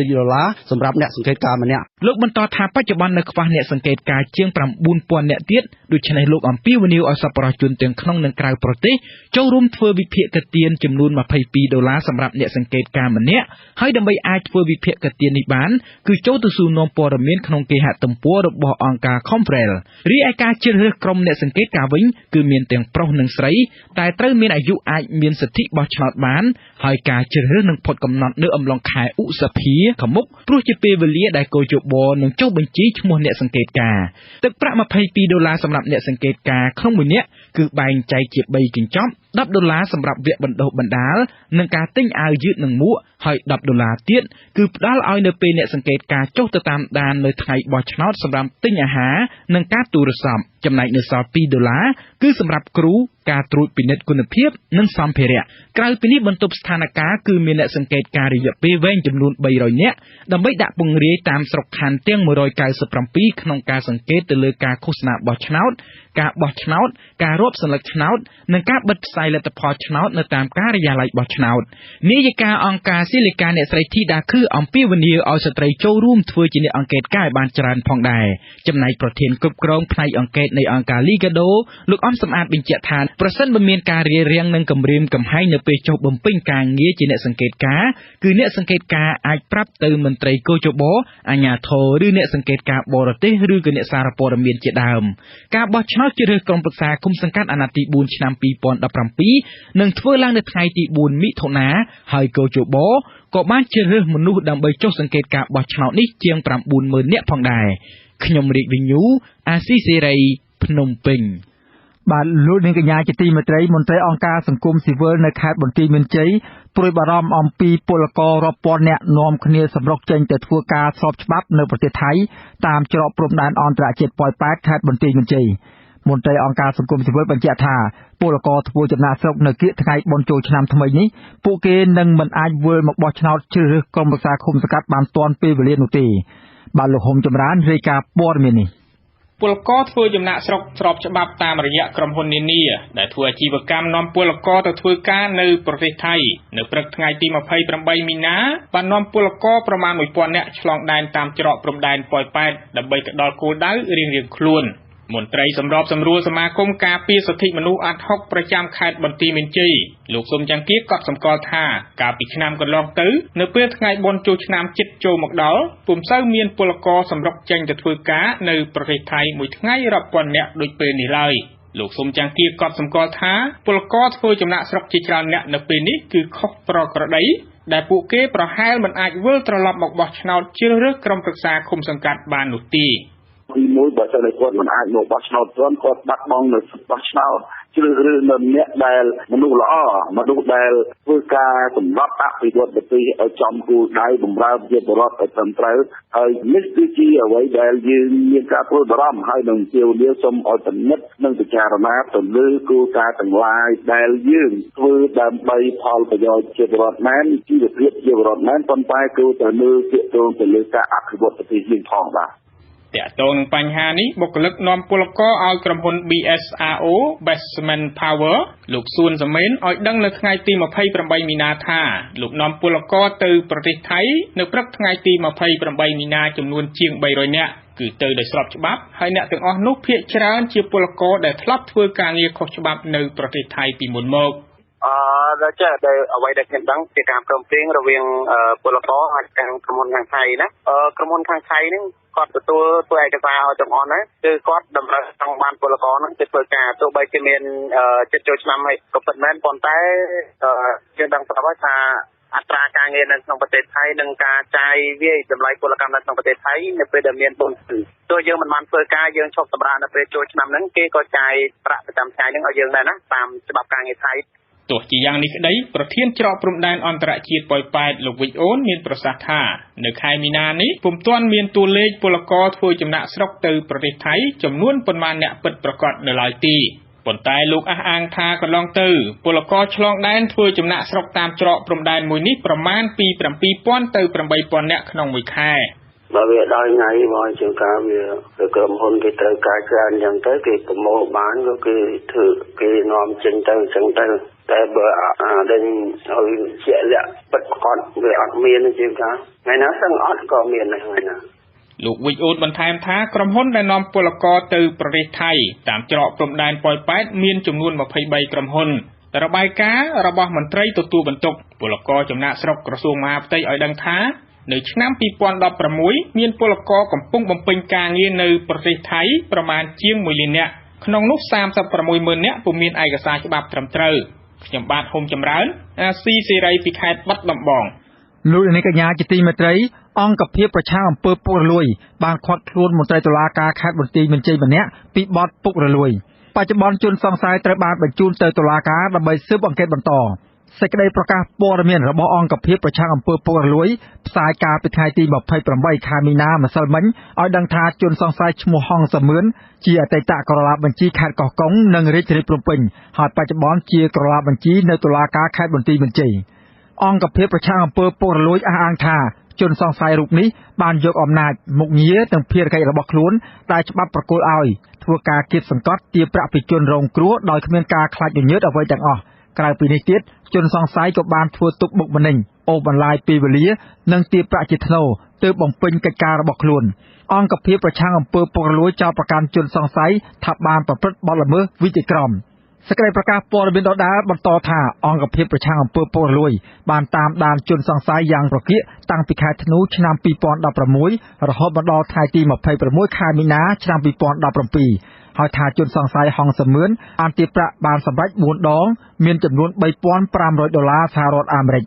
$22សម្រាប់អ្នកសង្កេតការម្នាក់លោកបន្តថាបច្ចុប្បន្ននៅខ្វះអ្នកសង្កេតការជាង 9,000 នាក់ទៀតដូច្នេះលោកអំពាវនាវឲ្យសប្បុរសជនទាំងក្នុងនិងក្រៅប្រទេសចូលរួមធ្វើវិភាគទានចំនួន$22សម្រាប់អ្នកសង្កេតការម្នាក់ហើយដើម្បីអាចធ្វើវិភាគទាននេះបានគឺចូលទៅសួរនាំព័ត៌មានក្នុងគេហទំព័ររបស់អង្គការ Comprel រីឯការជ្រើសរើសក្រុមអ្នកសង្កេតការវិញគឺមានទាំងប្រុសនិងស្រីតែត្រូវមានអាយុអាចមានសិទ្ធិបោះឆ្នោតបានហើយការជ្រើសរើសនឹងផុតកំណត់នៅអំឡុងខែឧសភាខាងមុខព្រោះជាពេលវេលាដែលកោជបនឹងចុះបញ្ជីឈ្មោះអ្នកសង្កេតការទឹកប្រាក់$22សម្រាប់អ្នកសង្កេតការក្នុងមួយនាក់គឺបែងចែកជា3កញ្ចប់$10សម្រាប់វគ្គបណ្ដុះបណ្ដាលនិងការទិញអាវយឺតនិងមួកហើយ$10ទៀតគឺផ្ដល់ឲ្យនៅពេលអ្នកសង្កេតការចុះទៅតាមដាននៅថ្ងៃបោះឆ្នោតសម្រាប់ទិញអាហារនិងការទូរស័ព្ទចំណែកនៅសល់$2គឺសម្រាប់គ្រូការត្រួតពិនិត្យគុណភាពនិងសម្ភារៈក្រៅពីនេះបន្ទប់ស្ថានភាពគឺមានអ្នកសង្កេតការរយៈពេលវែងចំនួន300នាក់ដើម្បីដាក់ពង្រាយតាមស្រុកខណ្ឌទាំង197ក្នុងការសង្កេតទៅលើការឃោសនាបោះឆ្នោតការបោះឆ្នោតការរាប់សន្លឹកឆ្នោតនិងការបិទផ្សាយលទ្ធផលឆ្នោតនៅតាមការិយាល័យបោះឆ្នោតនាយិកាអង្គការស៊ីលីកាអ្នកស្រីធីតាគឺអំពាវនាវឲ្យស្ត្រីចូលរួមធ្វើជាអ្នកអង្កេតការឲ្យបានច្រើនផងដែរចំណែកប្រធានគ្រប់គ្រងផ្នែកអង្កេតនៃអង្គការ Ligado លោកអំសំអាតបញ្ជាក់ថាប្រសិនបើមានការរារាំងនិងគំរាមកំហែងនៅពេលចុះបំពេញការងារជាអ្នកសង្កេតការគឺអ្នកសង្កេតការអាចប្រាប់ទៅមន្ត្រីកោជបអាជ្ញាធរឬអ្នកសង្កេតការបរទេសឬក៏អ្នកសារព័ត៌មានជាដើមការបោះឆ្នោតជ្រើសរើសក្រុមប្រឹក្សាគុំសង្កាត់អាណត្តិទី4ឆ្នាំ2017នឹងធ្វើឡើងនៅថ្ងៃទី4មិថុនាហើយកោជបក៏បានជ្រើសរើសមនុស្សដើម្បីចុះសង្កេតការបោះឆ្នោតនេះជាង 90,000 នាក់ផងដែរខ្ញុំរាជវិញ្ញូអាស៊ីសេរីភ្នំពេញបាទលោកនាងកញ្ញាជាទីមេត្រីមន្ត្រីអង្គការសង្គមស៊ីវិលនៅខេត្តបន្ទាយមានជ័យព្រួយបារម្ភអំពីពលកររាប់ពាន់នាក់នាំគ្នាសម្រុកចេញទៅធ្វើការស្របច្បាប់នៅប្រទេសថៃតាមច្រកព្រំដែនអន្តរជាតិប៉ោយប៉ែតខេត្តបន្ទាយមានជ័យមន្ត្រីអង្គការសង្គមស៊ីវិលបញ្ជាក់ថាពលករធ្វើចំណាកស្រុកនៅគៀកថ្ងៃបុណ្យចូលឆ្នាំថ្មីនេះពួកគេនឹងមិនអាចវិលមកបោះឆ្នោតជ្រើសរើសក្រុមប្រឹក្សាឃុំសង្កាត់បានទាន់ពេលវេលានោះទេបាទលោកហុំចម្រើនរាយការណ៍ព័ត៌មាននេះពលករធ្វើចំណាកស្រុកស្របច្បាប់តាមរយៈក្រុមហ៊ុននានាដែលធ្វើអាជីវកម្មនាំពលករទៅធ្វើការនៅប្រទេសថៃនៅព្រឹកថ្ងៃទី28មីនាបាននាំពលករប្រមាណ 1,000 នាក់ឆ្លងដែនតាមច្រកព្រំដែនប៉ោយប៉ែតដើម្បីទៅដល់គោលដៅរៀងៗខ្លួនមន្ត្រីសម្របសម្រួលសមាគមការពារសិទ្ធិមនុស្សអាត់ហុកប្រចាំខេត្តបន្ទាយមានជ័យលោកសុំចង្គាក៏សម្គាល់ថាកាលពីឆ្នាំកន្លងទៅនៅពេលថ្ងៃបុណ្យចូលឆ្នាំជិតចូលមកដល់ពុំសូវមានពលករសម្រុកចេញទៅធ្វើការនៅប្រទេសថៃមួយថ្ងៃរាប់ពាន់នាក់ដូចពេលនេះឡើយលោកសុំចង្គាក៏សម្គាល់ថាពលករធ្វើចំណាកស្រុកជាច្រើនអ្នកនៅពេលនេះគឺខុសប្រក្រតីដែលពួកគេប្រហែលមិនអាចវិលត្រឡប់មកបោះឆ្នោតជ្រើសរើសក្រុមប្រឹក្សាឃុំសង្កាត់បាននោះទេ ទីមួយបើសិនជាគាត់មិនអាចមកបោះឆ្នោតទាន់គាត់បាត់បង់នៅបោះឆ្នោតជ្រើសរើសនៅអ្នកដែលមនុស្សល្អមនុស្សដែលធ្វើការសម្រាប់អភិវឌ្ឍប្រទេសឲ្យចំគោលដៅបម្រើប្រជាពលរដ្ឋឲ្យត្រឹមត្រូវហើយនេះគឺជាអ្វីដែលយើងមានការព្រួយបារម្ភហើយនឹងជាវលាសូមឲ្យពិនិត្យនិងពិចារណាទៅលើគោលការណ៍ទាំងឡាយដែលយើងធ្វើដើម្បីផលប្រយោជន៍ជាពលរដ្ឋមែនជីវភាពជាពលរដ្ឋមែនប៉ុន្តែគឺទៅលើពាក្យទៅលើការអភិវឌ្ឍប្រទេសយើងផងបាទតាក់ទងនឹងបញ្ហានេះបុគ្គលិកនាំពលករឲ្យក្រុមហ៊ុន BSRO Basement Power លោកសួនសមែនឲ្យដឹងនៅថ្ងៃទី28មីនាថាលោកនាំពលករទៅប្រទេសថៃនៅព្រឹកថ្ងៃទី28មីនាចំនួនជាង300នាក់គឺទៅដោយស្របច្បាប់ហើយអ្នកទាំងអស់នោះភាគច្រើនជាពលករដែលធ្លាប់ធ្វើការងារខុសច្បាប់នៅប្រទេសថៃពីមុនមកដល់ចេះដែលអ្វីដែលខ្ញុំដឹងជាការព្រមព្រៀងរវាងពលករហើយនិងក្រុមហ៊ុនខាងថៃណាក្រុមហ៊ុនខាងថៃហ្នឹងគាត់ទទួលធ្វើឯកសារឲ្យទាំងអស់ណាគឺគាត់តម្រូវចង់បានពលករហ្នឹងទៅធ្វើការទោះបីជាមានចិត្តចូលឆ្នាំហើយក៏ពិតមែនប៉ុន្តែយើងដឹងស្រាប់ហើយថាអត្រាការងារនៅក្នុងប្រទេសថៃនិងការចាយវាយតម្លៃពលកម្មនៅក្នុងប្រទេសថៃនៅពេលដែលមានបុណ្យទោះយើងមិនបានធ្វើការយើងឈប់សម្រាកនៅពេលចូលឆ្នាំហ្នឹងគេក៏ចាយប្រាក់ប្រចាំថ្ងៃហ្នឹងឲ្យយើងដែរណាតាមច្បាប់ការងារថៃទោះជាយ៉ាងនេះក្តីប្រធានច្រកព្រំដែនអន្តរជាតិប៉ោយប៉ែតលោកវិចអូនមានប្រសាសន៍ថានៅខែមីនានេះពុំទាន់មានតួលេខពលករធ្វើចំណាក់ស្រុកទៅប្រទេសថៃចំនួនប៉ុន្មានអ្នកពិតប្រាកដនៅឡើយទេប៉ុន្តែលោកអះអាងថាកន្លងទៅពលករឆ្លងដែនធ្វើចំណាក់ស្រុកតាមច្រកព្រំដែនមួយនេះប្រមាណពី 7,000 ទៅ 8,000 នាក់ក្នុងមួយខែបើវាដល់ថ្ងៃមកជាងការវាក្រុមហ៊ុនគេត្រូវការច្រើនអញ្ចឹងទៅគេប្រមូលបានក៏គេធ្វើគេនាំចេញទៅអញ្ចឹងទៅតែបើដេញឲ្យជាក់លាក់ពិតប្រាកដវាអត់មានជាងការថ្ងៃណាសឹងអត់ក៏មានដែរថ្ងៃណាលោកវិចអូនបន្ថែមថាក្រុមហ៊ុនដែលនាំពលករទៅប្រទេសថៃតាមច្រកព្រំដែនប៉ោយប៉ែតមានចំនួន23ក្រុមហ៊ុនរបាយការណ៍របស់មន្ត្រីទទួលបន្ទុកពលករចំណាក់ស្រុកក្រសួងមហាផ្ទៃឲ្យដឹងថានៅឆ្នាំ2016មានពលករកំពុងបំពេញការងារនៅប្រទេសថៃប្រមាណជាង1លាននាក់ក្នុងនោះ 36,000 នាក់ពុំមានឯកសារច្បាប់ត្រឹមត្រូវខ្ញុំបាទហុំចម្រើនអាស៊ីសេរីពីខេត្តបាត់ដំបងលោកនាងកញ្ញាជាទីមេត្រីអង្គភាពប្រឆាំងអំពើពុករលួយបានឃាត់ខ្លួនមន្ត្រីតុលាការខេត្តបន្ទាយមានជ័យម្នាក់ពីបទពុករលួយបច្ចុប្បន្នជនសង្ស័យត្រូវបានបញ្ជូនទៅតុលាការដើម្បីស៊ើបអង្កេតបន្តសេចក្តីប្រកាសព័ត៌មានរបស់អង្គភាពប្រឆាំងអំពើពុករលួយផ្សាយកាលពីថ្ងៃទី28ខែមីនាម្សិលមិញឲ្យដឹងថាជនសង្ស័យឈ្មោះហងសមឿនជាអតីតក្រឡាបញ្ជីខេត្តកោះកុងនិងរាជធានីភ្នំពេញហើយបច្ចុប្បន្នជាក្រឡាបញ្ជីនៅតុលាការខេត្តបន្ទាយមានជ័យអង្គភាពប្រឆាំងអំពើពុករលួយអះអាងថាជនសង្ស័យរូបនេះបានយកអំណាចមុខងារនិងភារកិច្ចរបស់ខ្លួនដែលច្បាប់ប្រគល់ឲ្យធ្វើការគៀបសង្កត់ទារប្រាក់ពីជនរងគ្រោះដោយគ្មានការខ្លាចញញើតអ្វីទាំងអស់ក្រៅពីនេះទៀតជនសង្ស័យក៏បានធ្វើទុកបុកម្នេញអូសបន្លាយពេលវេលានិងទារប្រាក់ជាថ្នូរទើបបំពេញកិច្ចការរបស់ខ្លួនអង្គភាពប្រឆាំងអំពើពុករលួយចោទប្រកាន់ជនសង្ស័យថាបានប្រព្រឹត្តបទល្មើសវិជាក្រមសេចក្តីប្រកាសព័ត៌មានដដែលបន្តថាអង្គភាពប្រឆាំងអំពើពុករលួយបានតាមដានជនសង្ស័យយ៉ាងប្រកៀកតាំងពីខែធ្នូឆ្នាំ2016រហូតមកដល់ថ្ងៃទី26ខែមីនាឆ្នាំ2017ហើយថាជនសង្ស័យហងសមឿនបានទារប្រាក់បានសម្រេច4ដងមានចំនួន$3,500សហរដ្ឋអាមេរិក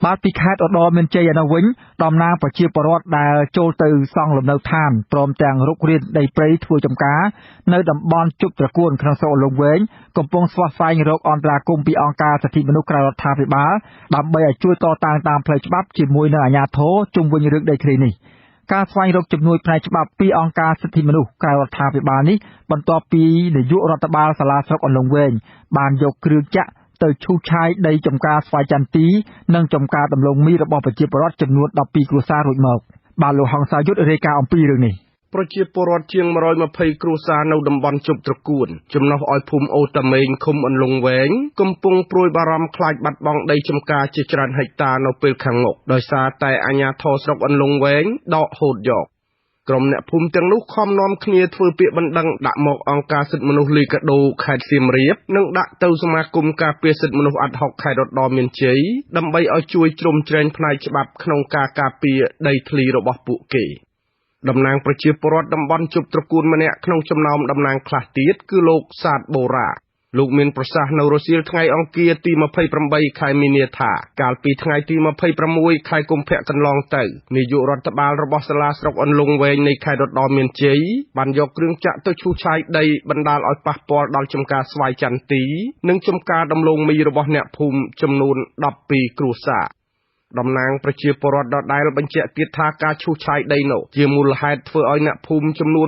បាទពីខេត្តឧត្តរមានជ័យឯនោះវិញតំណាងប្រជាពលរដ្ឋដែលចូលទៅសង់លំនៅឋានព្រមទាំងរុករានដីព្រៃធ្វើចំការនៅតំបន់ជប់ត្រកួនក្នុងស្រុកលំវែងកំពុងស្វះស្វែងរកអន្តរាគមន៍ពីអង្គការសិទ្ធិមនុស្សក្រៅរដ្ឋាភិបាលដើម្បីឲ្យជួយតតាំងតាមផ្លូវច្បាប់ជាមួយនឹងអាជ្ញាធរជុំវិញរឿងដីធ្លីនេះការស្វែងរកជំនួយផ្នែកច្បាប់ពីអង្គការសិទ្ធិមនុស្សក្រៅរដ្ឋាភិបាលនេះបន្ទាប់ពីនាយករដ្ឋបាលសាលាស្រុកអន្លង់វែងបានយកគ្រឿងចាក់ទៅឈូសឆាយដីចំការស្វាយចន្ទទីនិងចំការដំឡូងមីរបស់ប្រជាពលរដ្ឋចំនួន12គ្រួសាររួចមកបាទលោកហងសាយុទ្ធរាយការណ៍អំពីរឿងនេះប្រជាពលរដ្ឋជាង120គ្រួសារនៅតំបន់ជប់ត្រកួនចំណុះឲ្យភូមិអូតាមេងឃុំអន្លង់វែងកំពុងព្រួយបារម្ភខ្លាចបាត់បង់ដីចំការជាច្រើនហិកតានៅពេលខាងមុខដោយសារតែអាជ្ញាធរស្រុកអន្លង់វែងដកហូតយកក្រុមអ្នកភូមិទាំងនោះខំនាំគ្នាធ្វើពាក្យបណ្ដឹងដាក់មកអង្គការសិទ្ធិមនុស្សលីកាដូខេត្តសៀមរាបនិងដាក់ទៅសមាគមការពារសិទ្ធិមនុស្សអាត់ហុកខេត្តឧត្តរមានជ័យដើម្បីឲ្យជួយជ្រោមជ្រែងផ្នែកច្បាប់ក្នុងការការពារដីធ្លីរបស់ពួកគេតំណាងប្រជាពលរដ្ឋតំបន់ជប់ត្រកួនម្នាក់ក្នុងចំណោមតំណាងខ្លះទៀតគឺលោកសាទបូរ៉ា លោកមានប្រសាសន៍នៅរុស្ស៊ីថ្ងៃអង្គារទី28ខែមីនាថាកាលពីថ្ងៃទី26ខែកុម្ភៈកន្លងទៅនាយករដ្ឋបាលរបស់សាលាស្រុកអន្លង់វែងនៃខេត្តរតនមានជ័យបានយកគ្រឿងចាក់ទៅឈូសឆាយដីបណ្ដាលឲ្យប៉ះពាល់ដល់ចំការស្វាយចន្ទទីនិងចំការដំឡូងមីរបស់អ្នកភូមិចំនួន12គ្រួសារតំណាងប្រជាពលរដ្ឋដដែលបញ្ជាក់ទៀតថាការឈូសឆាយដីនោះជាមូលហេតុធ្វើឲ្យអ្នកភូមិចំនួន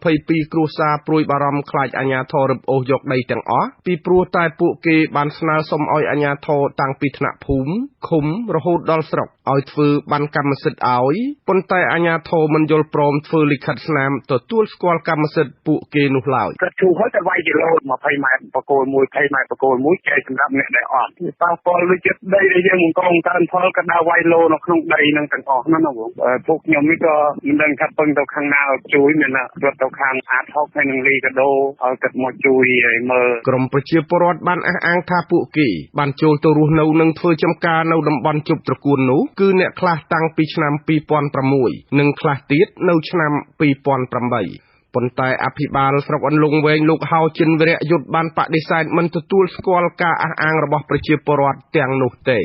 122គ្រួសារព្រួយបារម្ភខ្លាចអាជ្ញាធររឹបអូសយកដីទាំងអស់ពីព្រោះតែពួកគេបានស្នើសុំឲ្យអាជ្ញាធរតាំងពីថ្នាក់ភូមិឃុំរហូតដល់ស្រុកឲ្យធ្វើបានកម្មសិទ្ធិឲ្យប៉ុន្តែអាជ្ញាធរមិនយល់ព្រមធ្វើលិខិតស្នាមទទួលស្គាល់កម្មសិទ្ធិពួកគេនោះឡើយគាត់ឈូសហើយតែវាយគីឡូ20ម៉ែត្របកគោល1 20ម៉ែត្របកគោល1ចែកសម្រាប់អ្នកដែលអត់ប៉ះពាល់វិចិត្រដីដែលយើងមិនកងកើនផលក៏ដើរវាយឡូនៅក្នុងដីនឹងទាំងអស់ហ្នឹងណាបងពួកខ្ញុំនេះក៏មិនដឹងថាពឹងទៅខាងណាឲ្យជួយមានរត់ទៅខាងអាតហុកហើយនឹងលីកាដូឲ្យគាត់មកជួយឲ្យមើលក្រមប្រជាពលរដ្ឋបានអះអាងថាពួកគេបានចូលទៅរស់នៅនិងធ្វើចំការនៅតំបន់ជប់ត្រកួននោះគឺអ្នកខ្លះតាំងពីឆ្នាំ2006និងខ្លះទៀតនៅឆ្នាំ2008ប៉ុន្តែអភិបាលស្រុកអន្លង់វែងលោកហៅចិនវិរៈយុទ្ធបានបដិសេធមិនទទួលស្គាល់ការអះអាងរបស់ប្រជាពលរដ្ឋទាំងនោះទេ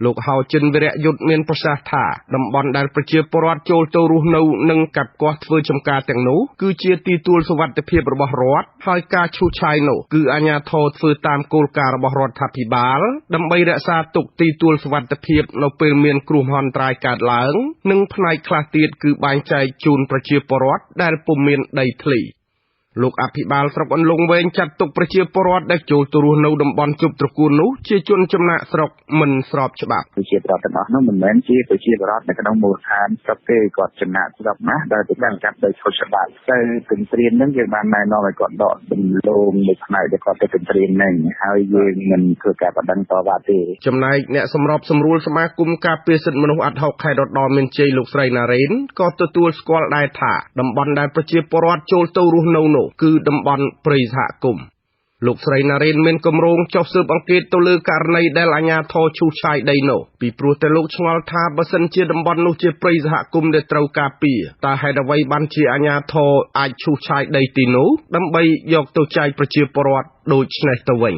លោកហៅចិនវិរៈយុទ្ធមានប្រសាសន៍ថាតំបន់ដែលប្រជាពលរដ្ឋចូលទៅរស់នៅនិងកាប់គាស់ធ្វើចំការទាំងនោះគឺជាទីទួលសុវត្ថិភាពរបស់រដ្ឋហើយការឈូសឆាយនោះគឺអាជ្ញាធរធ្វើតាមគោលការណ៍របស់រដ្ឋាភិបាលដើម្បីរក្សាទុកទីទួលសុវត្ថិភាពនៅពេលមានគ្រោះមហន្តរាយកើតឡើងនិងផ្នែកខ្លះទៀតគឺបែងចែកជូនប្រជាពលរដ្ឋដែលពុំមានដីធ្លីលោកអភិបាលស្រុកអន្លង់វែងចាត់ទុកប្រជាពលរដ្ឋដែលចូលទៅរស់នៅតំបន់ជប់ត្រកួននោះជាជនចំណាក់ស្រុកមិនស្របច្បាប់ប្រជាពលរដ្ឋទាំងអស់នោះមិនមែនជាប្រជាពលរដ្ឋនៅក្នុងមូលដ្ឋានស្រុកទេគាត់ចំណាក់ស្រុកណាដែលទៅកាន់កាប់ដីខុសច្បាប់ទៅទន្ទ្រាននឹងយើងបានណែនាំឲ្យគាត់ដកដំឡូងនៅផ្នែកដែលគាត់ទៅទន្ទ្រាននឹងហើយយើងមិនធ្វើការបដិងតវ៉ាទេចំណែកអ្នកសម្របសម្រួលសមាគមការពារសិទ្ធិមនុស្សអាត់ហុកខេត្តរតនមានជ័យលោកស្រីណារ៉េនក៏ទទួលស្គាល់ដែរថាតំបន់ដែលប្រជាពលរដ្ឋចូលទៅរស់នៅនោះគឺតំបន់ព្រៃសហគមន៍លោកស្រីណារ៉េនមានគម្រោងចុះស៊ើបអង្កេតទៅលើករណីដែលអាជ្ញាធរឈូសឆាយដីនោះពីព្រោះតែលោកឆ្ងល់ថាបើសិនជាតំបន់នោះជាព្រៃសហគមន៍ដែលត្រូវការពារតើហេតុអ្វីបានជាអាជ្ញាធរអាចឈូសឆាយដីទីនោះដើម្បីយកទៅចែកប្រជាពលរដ្ឋដូចនេះទៅវិញ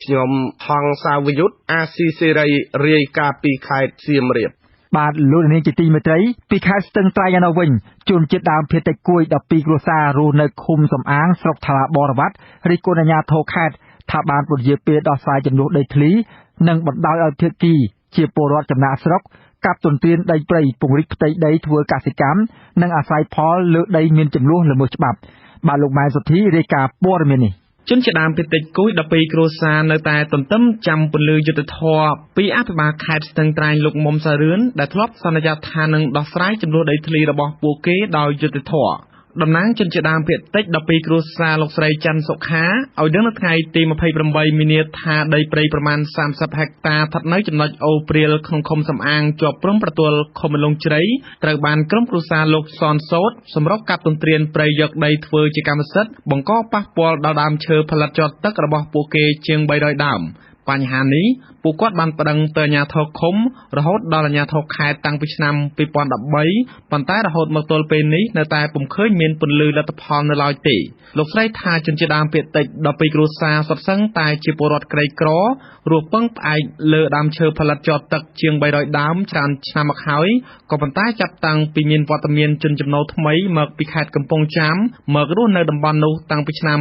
ខ្ញុំហងសាវយុទ្ធអាស៊ីសេរីរាយការណ៍ពីខេត្តសៀមរាបបាទលោកនាងជាទីមេត្រីពីខេត្តស្ទឹងត្រែងឯនោះវិញជនជាតិដើមភាគតិចគួយ12គ្រួសាររស់នៅឃុំសំអាងស្រុកថ្លាបរវត្តរិះគន់អាជ្ញាធរខេត្តថាបានពន្យាពេលដោះស្រាយចំនួនដីធ្លីនិងបណ្ដោយឲ្យភាគីជាពលរដ្ឋចំណាក់ស្រុកកាប់ទន្ទ្រានដីព្រៃពង្រីកផ្ទៃដីធ្វើកសិកម្មនិងអាស្រ័យផលលើដីមានចំនួនល្មើសច្បាប់បាទលោកម៉ែសុធីរាយការណ៍ព័ត៌មាននេះជនជាដើមភាគតិចគួយ12គ្រួសារនៅតែទន្ទឹមចាំពន្លឺយុទ្ធធរពីអភិបាលខេត្តស្ទឹងត្រែងលោកមុំសារឿនដែលធ្លាប់សន្យាថានឹងដោះស្រាយចំនួនដីធ្លីរបស់ពួកគេដោយយុត្តិធម៌តំណាងជនជាដើមភាគតិច12គ្រួសារលោកស្រីច័ន្ទសុខាឲ្យដឹងនៅថ្ងៃទី28មីនាថាដីព្រៃប្រមាណ30ហិកតាស្ថិតនៅចំណុចអូព្រាលក្នុងឃុំសំអាងជាប់ព្រំប្រទល់ឃុំមលងជ្រៃត្រូវបានក្រុមគ្រួសារលោកសនសោតសម្រុកកាប់ទន្ទ្រានព្រៃយកដីធ្វើជាកម្មសិទ្ធិបង្កប៉ះពាល់ដល់ដើមឈើផលិតជាប់ទឹករបស់ពួកគេជាង300ដើមបញ្ហានេះពួកគាត់បានប្តឹងទៅអាជ្ញាធរឃុំរហូតដល់អាជ្ញាធរខេត្តតាំងពីឆ្នាំ2013ប៉ុន្តែរហូតមកទល់ពេលនេះនៅតែពុំឃើញមានពន្លឺលទ្ធផលនៅឡើយទេលោកស្រីថាជនជាដើមភាគតិច12គ្រួសារសុទ្ធសឹងតែជាពលរដ្ឋក្រីក្ររស់ពឹងផ្អែកលើដើមឈើផលិតជាប់ទឹកជាង300ដើមច្រើនឆ្នាំមកហើយក៏ប៉ុន្តែចាប់តាំងពីមានវត្តមានជនចំណូលថ្មីមកពីខេត្តកំពង់ចាមមករស់នៅតំបន់នោះតាំងពីឆ្នាំ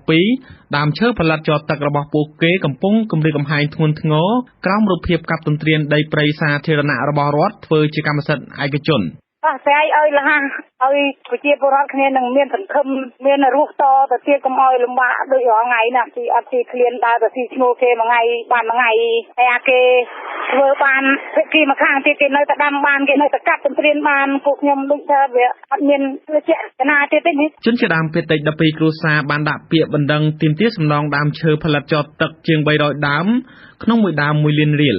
2012ដើមឈើផលិតជាប់ទឹករបស់ពួកគេកំពុងគំរាមកំហែងធ្ងន់ធ្ងរក្រោមរូបភាពកាប់ទន្ទ្រានដីព្រៃសាធារណៈរបស់រដ្ឋធ្វើជាកម្មសិទ្ធិឯកជនស្រាយឲ្យលះឲ្យប្រជាពលរដ្ឋគ្នានឹងមានសង្ឃឹមមានរស់តទៅទៀតកុំឲ្យលំបាកដូចរាល់ថ្ងៃណាទីអត់ទីឃ្លានដើរទៅទីឈ្មោះគេមួយថ្ងៃបានមួយថ្ងៃហើយអាគេធ្វើបានភាគីមួយខាងទៀតគេនៅតែដាំបានគេនៅតែកាប់ទន្ទ្រានបានពួកខ្ញុំដូចថាវាអត់មានជាចនាទៀតទេជនជាដើមភាគតិច12គ្រួសារបានដាក់ពាក្យបណ្ដឹងទាមទារសំណងដើមឈើផលិតជាប់ទឹកជាង300ដើមក្នុងមួយដើម1លានរៀល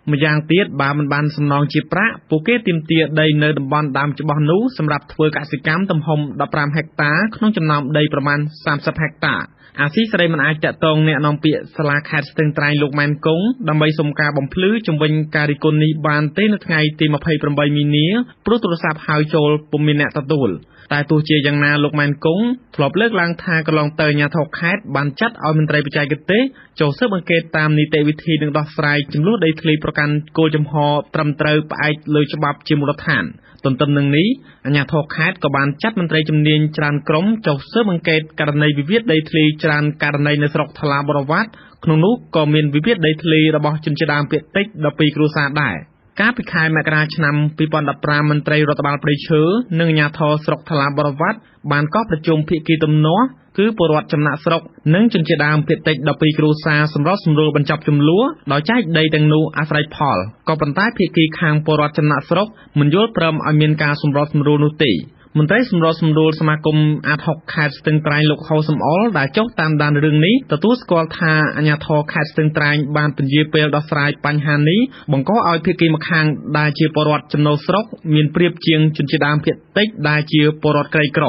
ម្យ៉ាងទៀតបើមិនបានសំណងជាប្រាក់ពួកគេទាមទារដីនៅតំបន់ដើមច្បាស់នោះសម្រាប់ធ្វើកសិកម្មទំហំ15ហិកតាក្នុងចំណោមដីប្រមាណ30ហិកតាអាស៊ីសេរីមិនអាចតាក់ទងអ្នកនាំពាក្យសាលាខេត្តស្ទឹងត្រែងលោកម៉ែនគង់ដើម្បីសុំការបំភ្លឺជំវិញការរិះគន់នេះបានទេនៅថ្ងៃទី28មីនាព្រោះទូរស័ព្ទហៅចូលពុំមានអ្នកទទួល តែទោះជាយ៉ាងណាលោកម៉ែនគង់ធ្លាប់លើកឡើងថាកន្លងទៅអាជ្ញាធរខេត្តបានចាត់ឲ្យមន្ត្រីបច្ចេកទេសចូលស៊ើបអង្កេតតាមនីតិវិធីនិងដោះស្រាយចំនួនដីធ្លីប្រកាន់គោលចំហត្រឹមត្រូវផ្អែកលើច្បាប់ជាមូលដ្ឋានទន្ទឹមនឹងនេះអាជ្ញាធរខេត្តក៏បានចាត់មន្ត្រីជំនាញច្រើនក្រុមចុះស៊ើបអង្កេតករណីវិវាទដីធ្លីច្រើនករណីនៅស្រុកថ្លាបរវត្តក្នុងនោះក៏មានវិវាទដីធ្លីរបស់ជនជាតិដើមភាគតិច12គ្រួសារដែរកាលពីខែមករាឆ្នាំ2015មន្ត្រីរដ្ឋបាលព្រៃឈើនិងអាជ្ញាធរស្រុកថ្លាបរវត្តបានកោះប្រជុំភាគីទំនាស់គឺពលរដ្ឋចំណាក់ស្រុកនិងជនជាតិដើមភាគតិច12គ្រួសារសម្រាប់សម្រួលបញ្ចប់ចំនួនដោយចែកដីទាំងនោះអាស្រ័យផលក៏ប៉ុន្តែភាគីខាងពលរដ្ឋចំណាក់ស្រុកមិនយល់ព្រមឲ្យមានការសម្រួលនោះទេមន្ត្រីសម្រួលសមាគមអាត60ខេត្តស្ទឹងត្រែងលោកហៅសំអល់ដែលចុះតាមដានរឿងនេះទទួលស្គាល់ថាអាជ្ញាធរខេត្តស្ទឹងត្រែងបានពន្យាពេលដោះស្រាយបញ្ហានេះបង្កឲ្យភាគីម្ខាងដែលជាពលរដ្ឋចំណូលស្រុកមានប្រៀបជាងជនជាតិដើមភាគតិចដែលជាពលរដ្ឋក្រីក្រ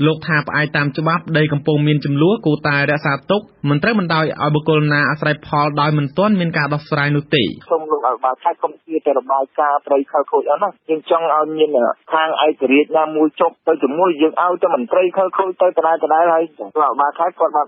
លោកថាផ្អែកតាមច្បាប់ដីកំពុងមានចំនួនគួរតែរក្សាទុកមិនត្រូវបណ្ដោយឲ្យបុគ្គលណាអាស្រ័យផលដោយមិនទាន់មានការដោះស្រាយនោះទេសូមលោកឲ្យបាទខេត្តកុំព្រាតែរបាយការណ៍ព្រៃខលខូចអស់ណាយើងចង់ឲ្យមានខាងឯករាជ្យណាមួយចុះទៅជាមួយយើងឲ្យតែមន្ត្រីខលខូចទៅដដែលហើយបាទបាទខេត្តគាត់បាន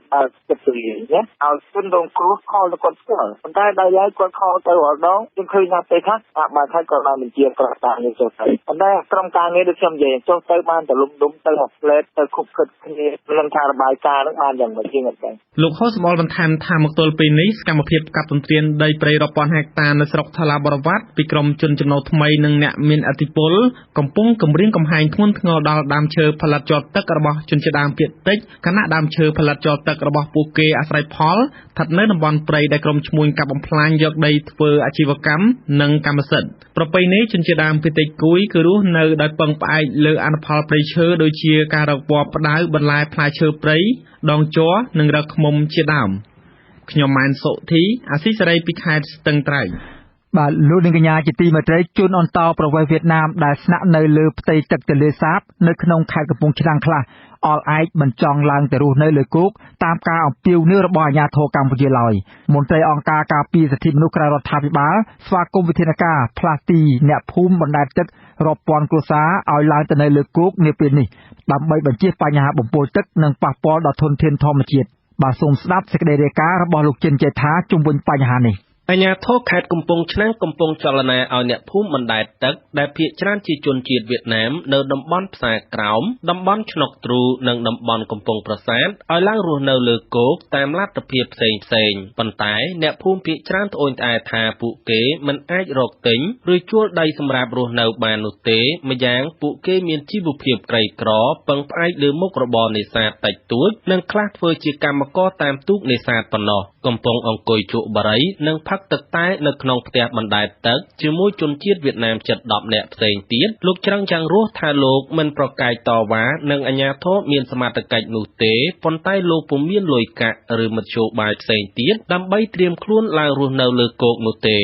ចិត្តទៅណាឲ្យជនរងគ្រោះខលទៅគាត់ស្គាល់ប៉ុន្តែដល់ហើយគាត់ខលទៅរាល់ដងយើងឃើញថាពេលខ្លះបាទខេត្តគាត់បានបញ្ជាប្រកាសយើងចុះទៅប៉ុន្តែក្រុមការងារដូចខ្ញុំនិយាយចុះទៅបានតែលំដុំទៅមកផ្លែតទៅខុបខិតគ្នានឹងការរបាយការណ៍នឹងបានយ៉ាងម៉េចជាងអត់ដែរលោកហូសបលបន្ថែមថាមកទល់ពេលនេះសកម្មភាពកាប់ទន្ទ្រានដីព្រៃរាប់ពាន់ហិកតានៅស្រុកថ្លាបរវត្តពីក្រុមជនចំណូលថ្មីនិងអ្នកមានឥទ្ធិពលកំពុងគំរាមកំហែងធ្ងន់ធ្ងរដល់ដើមឈើផលិតជាប់ទឹករបស់ជនជាតិដើមភាគតិចខណៈដើមឈើផលិតជាប់ទឹករបស់ពួកគេអាស្រ័យផលស្ថិតនៅតំបន់ព្រៃដែលក្រុមឈ្មួញកាប់បំផ្លាញយកដីធ្វើអាជីវកម្មនិងកម្មសិទ្ធិប្រពៃណីជនជាតិដើមភាគតិចគួយគឺរស់នៅដោយពឹងផ្អែកលើអនុផលព្រៃឈើដូចជាការរកពណ៌ផ្ដៅបន្លែផ្លែឈើព្រៃដងជ័រនិងរកឃ្មុំជាដើមខ្ញុំម៉ែនសុធីអាស៊ីសេរីពីខេត្តស្ទឹងត្រែងបាទលោកនាងកញ្ញាជាទីមេត្រីជនអន្តោប្រវេសន៍វៀតណាមដែលស្នាក់នៅលើផ្ទៃទឹកទន្លេសាបនៅក្នុងខេត្តកំពង់ឆ្នាំងខ្លះអល់ឯកមិនចង់ឡើងទៅរស់នៅលើគោកតាមការអំពាវនាវរបស់អាជ្ញាធរកម្ពុជាឡើយមន្ត្រីអង្គការការពារសិទ្ធិមនុស្សក្រៅរដ្ឋាភិបាលស្វាគមន៍វិធានការផ្លាស់ទីអ្នកភូមិបណ្ដែតទឹករាប់ពាន់គ្រួសារឲ្យឡើងទៅនៅលើគោកនាពេលនេះដើម្បីបញ្ជៀសបញ្ហាបំពុលទឹកនិងប៉ះពាល់ដល់ធនធានធម្មជាតិបាទសូមស្ដាប់សេចក្តីរាយការណ៍របស់លោកចិនចេថាជុំវិញបញ្ហានេះអាជ្ញាធរខេត្តកំពង់ឆ្នាំងកំពុងចលនាឲ្យអ្នកភូមិបណ្ដែតទឹកដែលភាគច្រើនជាជនជាតិវៀតណាមនៅតំបន់ផ្សារក្រោមតំបន់ឆ្នុកទ្រូនិងតំបន់កំពង់ប្រាសាទឲ្យឡើងរស់នៅលើគោកតាមលទ្ធភាពផ្សេងប៉ុន្តែអ្នកភូមិភាគច្រើនត្អូញត្អែថាពួកគេមិនអាចរកទិញឬជួលដីសម្រាប់រស់នៅបាននោះទេម្យ៉ាងពួកគេមានជីវភាពក្រីក្រពឹងផ្អែកលើមុខរបរនេសាទតិចតួចនិងខ្លះធ្វើជាកម្មករតាមទូកនេសាទប៉ុណ្ណោះកំពុងអង្គុយជក់បារីនិងផឹកទឹកតែនៅក្នុងផ្ទះបណ្ដែតទឹកជាមួយជនជាតិវៀតណាមជិត10នាក់ផ្សេងទៀតលោកច្រឹងចាំងរស់ថាលោកមិនប្រកែកតវ៉ានឹងអាជ្ញាធរមានសមត្ថកិច្ចនោះទេប៉ុន្តែលោកពុំមានលុយកាក់ឬមធ្យោបាយផ្សេងទៀតដើម្បីត្រៀមខ្លួនឡើងរស់នៅលើគោកនោះទេ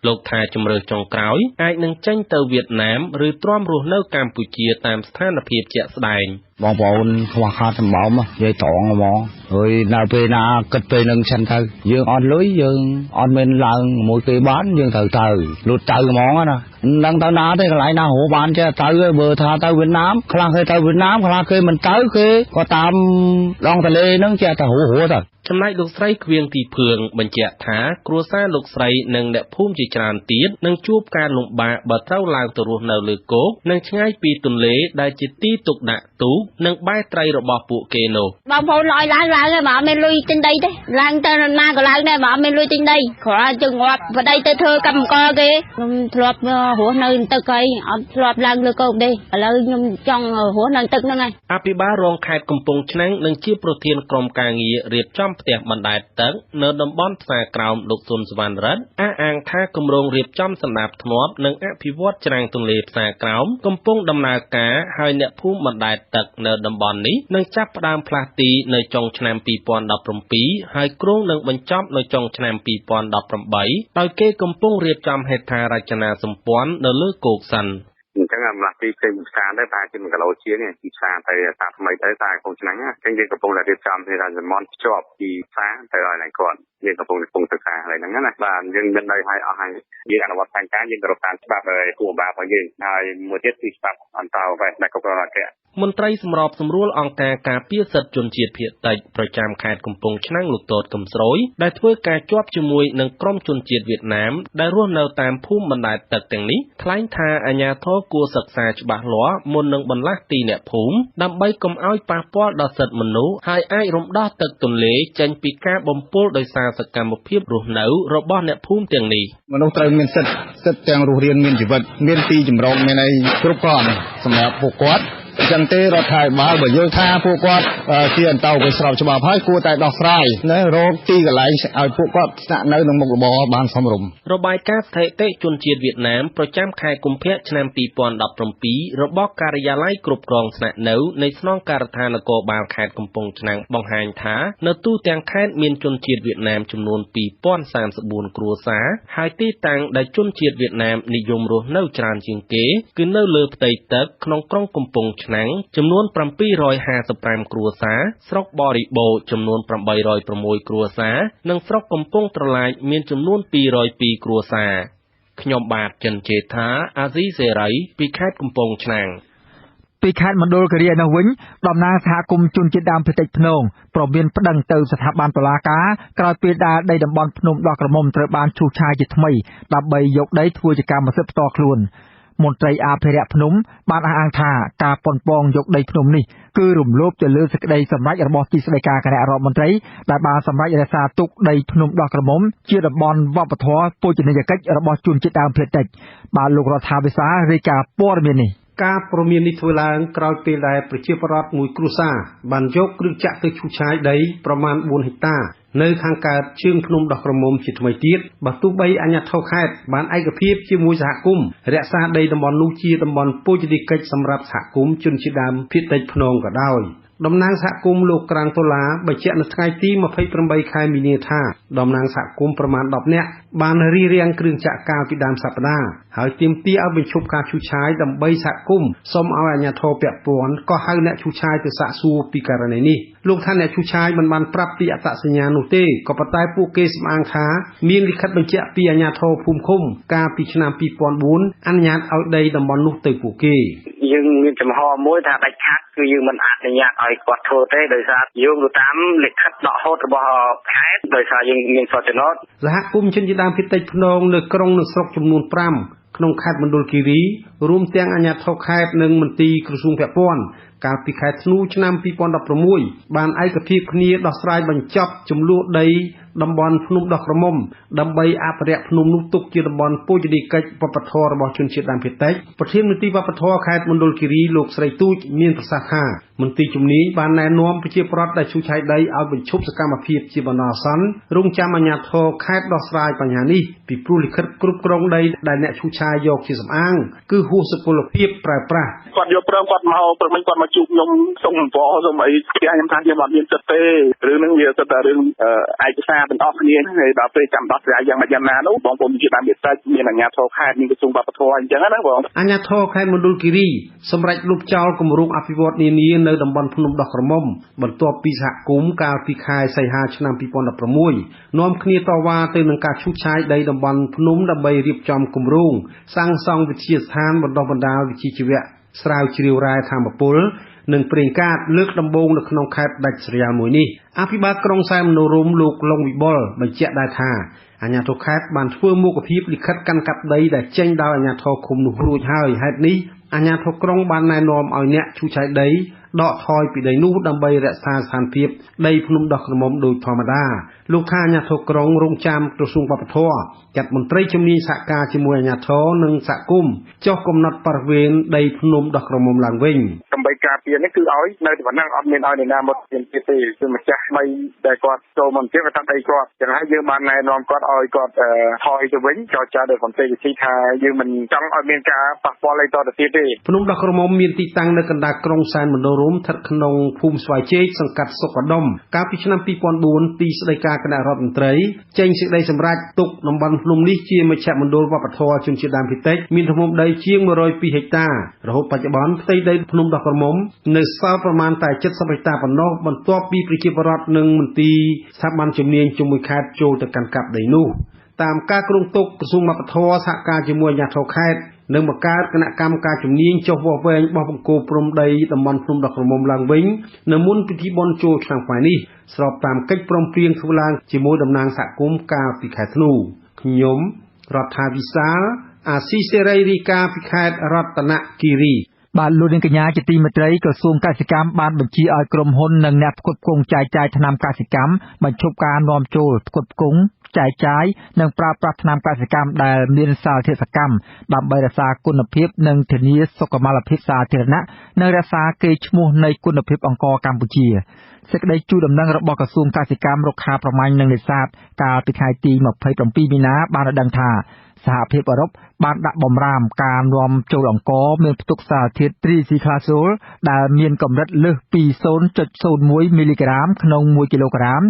លោកថាជំរឿសចុងក្រោយអាចនឹងចេញទៅវៀតណាមឬទ្រាំរស់នៅកម្ពុជាតាមស្ថានភាពជាក់ស្ដែងបងប្អូនខ្វះខាតសម្បំនិយាយត្រង់ហ្មងហើយនៅពេលណាគិតពេលនឹងសិនទៅយើងអត់លុយយើងអត់មានឡើងមួយគេបានយើងត្រូវទៅលុតទៅហ្មងណាដឹងទៅណាទេកន្លែងណាហៅបានចេះទៅបើថាទៅវៀតណាមខ្លះគេទៅវៀតណាមខ្លះគេមិនទៅគេក៏តាមដងទន្លេហ្នឹងចេះតែហួទៅចំណែកលោកស្រីខ្វៀងទីភឿងបញ្ជាក់ថាគ្រួសារលោកស្រីនិងអ្នកភូមិជាច្រើនទៀតនឹងជួបការលំបាកបើត្រូវឡើងទៅរស់នៅលើគោកនិងឆ្ងាយពីទន្លេដែលជាទីទុកដាក់ទូកនិងបែត្រីរបស់ពួកគេនោះបងប្អូនឲ្យឡើងឯងបើអត់មានលុយទិញដីទេឡើងទៅណាក៏ឡើងដែរបើអត់មានលុយទិញដីគ្រាន់ជើងងាប់ប្តីទៅធ្វើកម្មករគេខ្ញុំធ្លាប់រស់នៅទឹកហើយអត់ធ្លាប់ឡើងលើគោកទេឥឡូវខ្ញុំចង់រស់នៅទឹកហ្នឹងហើយអភិបាលរងខេត្តកំពង់ឆ្នាំងនិងជាប្រធានក្រុមការងាររៀបចំផ្ទះបណ្ដែតទឹកនៅតំបន់ផ្សារក្រោមលោកស៊ុនសវណ្ណរិទ្ធអះអាងថាគម្រោងរៀបចំសណ្ដាប់ធ្នាប់និងអភិវឌ្ឍច្រាំងទន្លេផ្សារក្រោមកំពុងដំណើរការហើយអ្នកភូមិបណ្ដែតទឹកនៅតំបន់នេះនឹងចាប់ផ្ដើមផ្លាស់ទីនៅចុងឆ្នាំ2017ហើយគ្រោងនឹងបញ្ចប់នៅចុងឆ្នាំ2018ដោយគេកំពុងរៀបចំហេដ្ឋារចនាសម្ព័ន្ធនៅលើគោកសិនអញ្ចឹងអាម្លាស់ទីផ្សេងផ្សារទៅប្រហែលជា1គីឡូជាងពីផ្សារទៅតាថ្មីទៅតាកំពង់ឆ្នាំងអញ្ចឹងយើងកំពុងតែរៀបចំហេដ្ឋារចនាសម្ព័ន្ធភ្ជាប់ពីផ្សារទៅឲ្យឡើងគាត់ យើងកំពុងសិក្សាហើយហ្នឹងណាបាទយើងមានន័យឲ្យអស់ហើយយើងអនុវត្តតាមការយើងគោរពតាមច្បាប់គួរបារបស់យើងហើយមួយទៀតគឺច្បាប់អន្តរជាតិដែលគ្រប់គ្រងអន្តរជាតិ មន្ត្រីសម្របសម្រួលអង្គការការពារសិទ្ធិជនជាតិភាគតិចប្រចាំខេត្តកំពង់ឆ្នាំងលោកតូតកំស្រួយដែលធ្វើការជាប់ជាមួយនឹងក្រុមជនជាតិវៀតណាមដែលរស់នៅតាមភូមិបណ្ដែតទឹកទាំងនេះថ្លែងថាអាជ្ញាធរគួរសិក្សាច្បាស់លាស់មុននឹងបន្លាស់ទីអ្នកភូមិដើម្បីកុំឲ្យប៉ះពាល់ដល់សិទ្ធិមនុស្សហើយអាចរំដោះទឹកទន្លេចេញពីការបំពុលដោយសារសកម្មភាពរស់នៅរបស់អ្នកភូមិទាំងនេះមនុស្សត្រូវមានសិទ្ធិទាំងរស់រានមានជីវិតមានទីចម្រោកមានអីគ្រប់គ្រាន់សម្រាប់ពួកគាត់ ចឹងទេរដ្ឋាភិបាលបើយើងថាពួកគាត់ជាអន្តោប្រវេសន៍ស្របច្បាប់ហើយគួរតែដោះស្រាយនៅរោគទីកន្លែងឲ្យពួកគាត់ស្នាក់នៅក្នុងមុខរបរបានសមរម្យ របាយការណ៍ស្ថិតិជនជាតិវៀតណាមប្រចាំខែកុម្ភៈឆ្នាំ 2017 របស់ការិយាល័យគ្រប់គ្រងស្នាក់នៅនៃស្នងការដ្ឋាននគរបាលខេត្តកំពង់ឆ្នាំងបង្ហាញថានៅទូទាំងខេត្តមានជនជាតិវៀតណាមចំនួន 2034 គ្រួសារហើយទីតាំងដែលជនជាតិវៀតណាមនិយមរស់នៅច្រើនជាងគេគឺនៅលើផ្ទៃទឹកក្នុងក្រុងកំពង់ឆ្នាំងចំនួន 755 គ្រួសារស្រុកបរិបូរចំនួន 806 គ្រួសារនិងស្រុកកំពង់ត្រឡាចមានចំនួន 202 គ្រួសារខ្ញុំបាទចិនជេថាអាស៊ីសេរីពីខេត្តកំពង់ឆ្នាំង ពីខេត្តមណ្ឌលគិរីឯនោះវិញតំណាងសហគមន៍ជនជាតិដើមភាគតិចភ្នងប្រមានប្តឹងទៅស្ថាប័នតុលាការក្រោយពេលដែលដីតំបន់ភ្នំដោះក្រមុំត្រូវបានឈូសឆាយជាថ្មីដើម្បីយកដីធ្វើជាកម្មសិទ្ធិផ្ទាល់ខ្លួនមន្ត្រីអភិរក្សភ្នំបានអះអាងថាការប៉ុនប៉ងយកដីភ្នំនេះគឺរំលោភទៅលើសេចក្តីសម្រេចរបស់ទីស្តីការគណៈរដ្ឋមន្ត្រីដែលបានសម្រេចរក្សាទុកដីភ្នំដោះក្រមុំជាតំបន់វប្បធម៌ពូជនីយកិច្ចរបស់ជនជាតិដើមភាគតិចបាទលោករដ្ឋាភិបាលរាយការណ៍ព័ត៌មាននេះ ការព្រមាននេះធ្វើឡើងក្រោយពេលដែលប្រជាពលរដ្ឋមួយគ្រួសារបានយកគ្រឿងចាក់ទៅឈូសឆាយដីប្រមាណ 4 ហិកតា នៅខាងកើតជើងភ្នំដោះក្រមុំជាថ្មីទៀតបើទោះបីអាជ្ញាធរខេត្តបានឯកភាពជាមួយសហគមន៍រក្សាដីតំបន់នោះជាតំបន់ពូជនីយកិច្ចសម្រាប់សហគមន៍ជនជាតិដើមភាគតិចភ្នងក៏ដោយ តំណាងសហគមន៍លោកក្រាងតូឡាបញ្ជាក់នៅថ្ងៃទី 28 ខែមីនាថាតំណាងសហគមន៍ប្រមាណ 10 នាក់បានរៀបរៀងគ្រឿងចាក់កាលពីដើមសប្តាហ៍ហើយទាមទារឲ្យបញ្ឈប់ការឈូសឆាយដើម្បីសហគមន៍សូមឲ្យអាជ្ញាធរពាក់ព័ន្ធក៏ហៅអ្នកឈូសឆាយទៅសាកសួរពីករណីនេះលោកថាអ្នកឈូសឆាយមិនបានប្រាប់ពីអត្តសញ្ញាណនោះទេក៏ប៉ុន្តែពួកគេសម្អាងថាមានលិខិតបញ្ជាក់ពីអាជ្ញាធរភូមិឃុំកាលពីឆ្នាំ 2004 អនុញ្ញាតឲ្យដីតំបន់នោះទៅពួកគេ យើងមានចំហមួយថាដាច់ខាតគឺយើងមិនអនុញ្ញាតឲ្យគាត់ធ្វើទេដោយសារយោងទៅតាមលិខិតដកហូតរបស់ខេត្តដោយសារយើងមានសោចណត សហគមន៍ជនជាតិដើមភាគតិចភ្នងនៅក្រុងនិងស្រុកចំនួន 5 ក្នុងខេត្តមណ្ឌលគិរីរួមទាំងអាជ្ញាធរខេត្តនិងមន្ទីរក្រសួងពាក់ព័ន្ធកាលពីខែធ្នូឆ្នាំ 2016 បានឯកភាពគ្នាដោះស្រាយបញ្ចប់ចំនួនដីតំបន់ភ្នំដោះក្រមុំដើម្បីអភិរក្សភ្នំនោះទុកជាតំបន់ពូជនីយកិច្ចវប្បធម៌របស់ជនជាតិដើមភាគតិចប្រធានមន្ទីរវប្បធម៌ខេត្តមណ្ឌលគិរីលោកស្រីទូចមានប្រសាសន៍ថាមន្ទីរជំនាញបានណែនាំប្រជាពលរដ្ឋដែលឈូសឆាយដីឲ្យបញ្ឈប់សកម្មភាពជាបណ្ដោះអាសន្នរងចាំអាជ្ញាធរខេត្តដោះស្រាយបញ្ហានេះពីព្រោះលិខិតគ្រប់គ្រងដីដែលអ្នកឈូសឆាយយកជាសម្អាងគឺហួសសុពលភាពប្រើប្រាស់ គាត់យកព្រមគាត់មកព្រមគាត់មកជួបខ្ញុំសុំអំពរសុំអីខ្ញុំថាខ្ញុំអត់មានចិត្តទេរឿងហ្នឹងវាទៅតែរឿងឯកសារទាំងអស់គ្នាហើយដល់ពេលចាំដោះស្រាយយ៉ាងម៉េចយ៉ាងណានោះបងប្អូនជាតាមវិទ្យាមានអាជ្ញាធរខេត្តមានក្រសួងវប្បធម៌អញ្ចឹងណាបងអាជ្ញាធរខេត្តមណ្ឌលគិរីសម្រាប់លុបចោលគម្រោងអភិវឌ្ឍនានានៅតំបន់ភ្នំដោះក្រមុំបន្ទាប់ពីសហគមន៍កាលពីខែសីហាឆ្នាំ 2016 នាំគ្នាតវ៉ាទៅនឹងការឈូសឆាយដីតំបន់ភ្នំដើម្បីរៀបចំគម្រោងសាងសង់វិទ្យាស្ថានបណ្ដុះបណ្ដាលវិជ្ជាជីវៈស្រាវជ្រាវរ៉ែធម្មពលនិងប្រេងកាតលើកដំបូងនៅក្នុងខេត្តដាច់ស្រយាលមួយនេះអភិបាលក្រុងសែនមនោរម្យលោកឡុងវិបុលបញ្ជាក់ដែរថាអាជ្ញាធរខេត្តបានធ្វើមុខភាពលិខិតកាន់កាប់ដីដែលចេញដោយអាជ្ញាធរឃុំនោះរួចហើយហេតុនេះអាជ្ញាធរក្រុងបានណែនាំឲ្យអ្នកឈូសឆាយដីដកថយពីដីនោះដើម្បីរក្សាស្ថានភាពដីភ្នំដោះក្រមុំដោយធម្មតាលោកថាអាជ្ញាធរក្រុងរងចាំក្រសួងវប្បធម៌ចាត់មន្ត្រីជំនាញសហការជាមួយអាជ្ញាធរនិងសហគមន៍ចុះកំណត់បរិវេណដីភ្នំដោះក្រមុំឡើងវិញដើម្បីការពារនេះគឺឲ្យនៅទីហ្នឹងអត់មានឲ្យអ្នកណាមកទៀតទេគឺម្ចាស់ថ្មីដែលគាត់ចូលមកទៀតគាត់ដីគាត់ចឹងហើយយើងបានណែនាំគាត់ឲ្យគាត់ថយទៅវិញចរចាដោយសន្តិវិធីថាយើងមិនចង់ឲ្យមានការប៉ះពាល់អីតទៅទៀតទេភ្នំដោះក្រមុំមានទីតាំងនៅកណ្ដាលក្រុងសែនមនោរម្យស្ថិតក្នុងភូមិស្វាយជែកសង្កាត់សុខដុមកាលពីឆ្នាំ 2004 ទីស្តីការគណៈរដ្ឋមន្ត្រីចេញសេចក្តីសម្រេចទុកតំបន់ភ្នំនេះជាមជ្ឈមណ្ឌលវប្បធម៌ជនជាតិដើមភាគតិចមានទំហំដីជាង 102 ហិកតារហូតបច្ចុប្បន្នផ្ទៃដីភ្នំដោះក្រមុំ នៅសល់ប្រមាណតែ70ហិកតាប៉ុណ្ណោះបន្ទាប់ពីប្រជាពលរដ្ឋនិងមន្ទីរស្ថាប័នជំនាញជាមួយខេត្តចូលទៅកាន់កាប់ដីនោះតាមការគ្រោងទុកក្រសួងវប្បធម៌សហការជាមួយអាជ្ញាធរខេត្តនិងបង្កើតគណៈកម្មការជំនាញចុះវាស់វែងបោះបង្គោលព្រំដីតំបន់ភ្នំដកក្រមុំឡើងវិញនៅមុនពិធីបុណ្យចូលឆ្នាំថ្មីនេះស្របតាមកិច្ចព្រមព្រៀងធ្វើឡើងជាមួយតំណាងសហគមន៍កាលពីខែធ្នូខ្ញុំរដ្ឋាភិបាលអាស៊ីសេរីរាយការណ៍ពីខេត្តរតនគិរីបាទលោកនាងកញ្ញាជាទីមេត្រីក្រសួងកសិកម្មបានបញ្ជាឲ្យក្រុមហ៊ុននិងអ្នកផ្គត់ផ្គង់ចែកចាយថ្នាំកសិកម្មបញ្ឈប់ការនាំចូលផ្គត់ផ្គង់ចែកចាយនិងប្រើប្រាស់ថ្នាំកសិកម្មដែលមានសារធាតុសកម្មដើម្បីរក្សាគុណភាពនិងធានាសុខុមាលភាពសាធារណៈនិងរក្សាកេរ្តិ៍ឈ្មោះនៃគុណភាពអង្ករកម្ពុជាសេចក្តីជូនដំណឹងរបស់ក្រសួងកសិកម្មរុក្ខាប្រមាញ់និងនេសាទកាលពីថ្ងៃទី27មីនាបានដឹងថាសហភាពអឺរ៉ុបបានដាក់បំរាមការនាំចូលអង្ករមានផ្ទុកសារធាតុ Tricyclazole ដែលមានកម្រិតលើសពី 0.01 មីលីក្រាមក្នុង1គីឡូក្រាម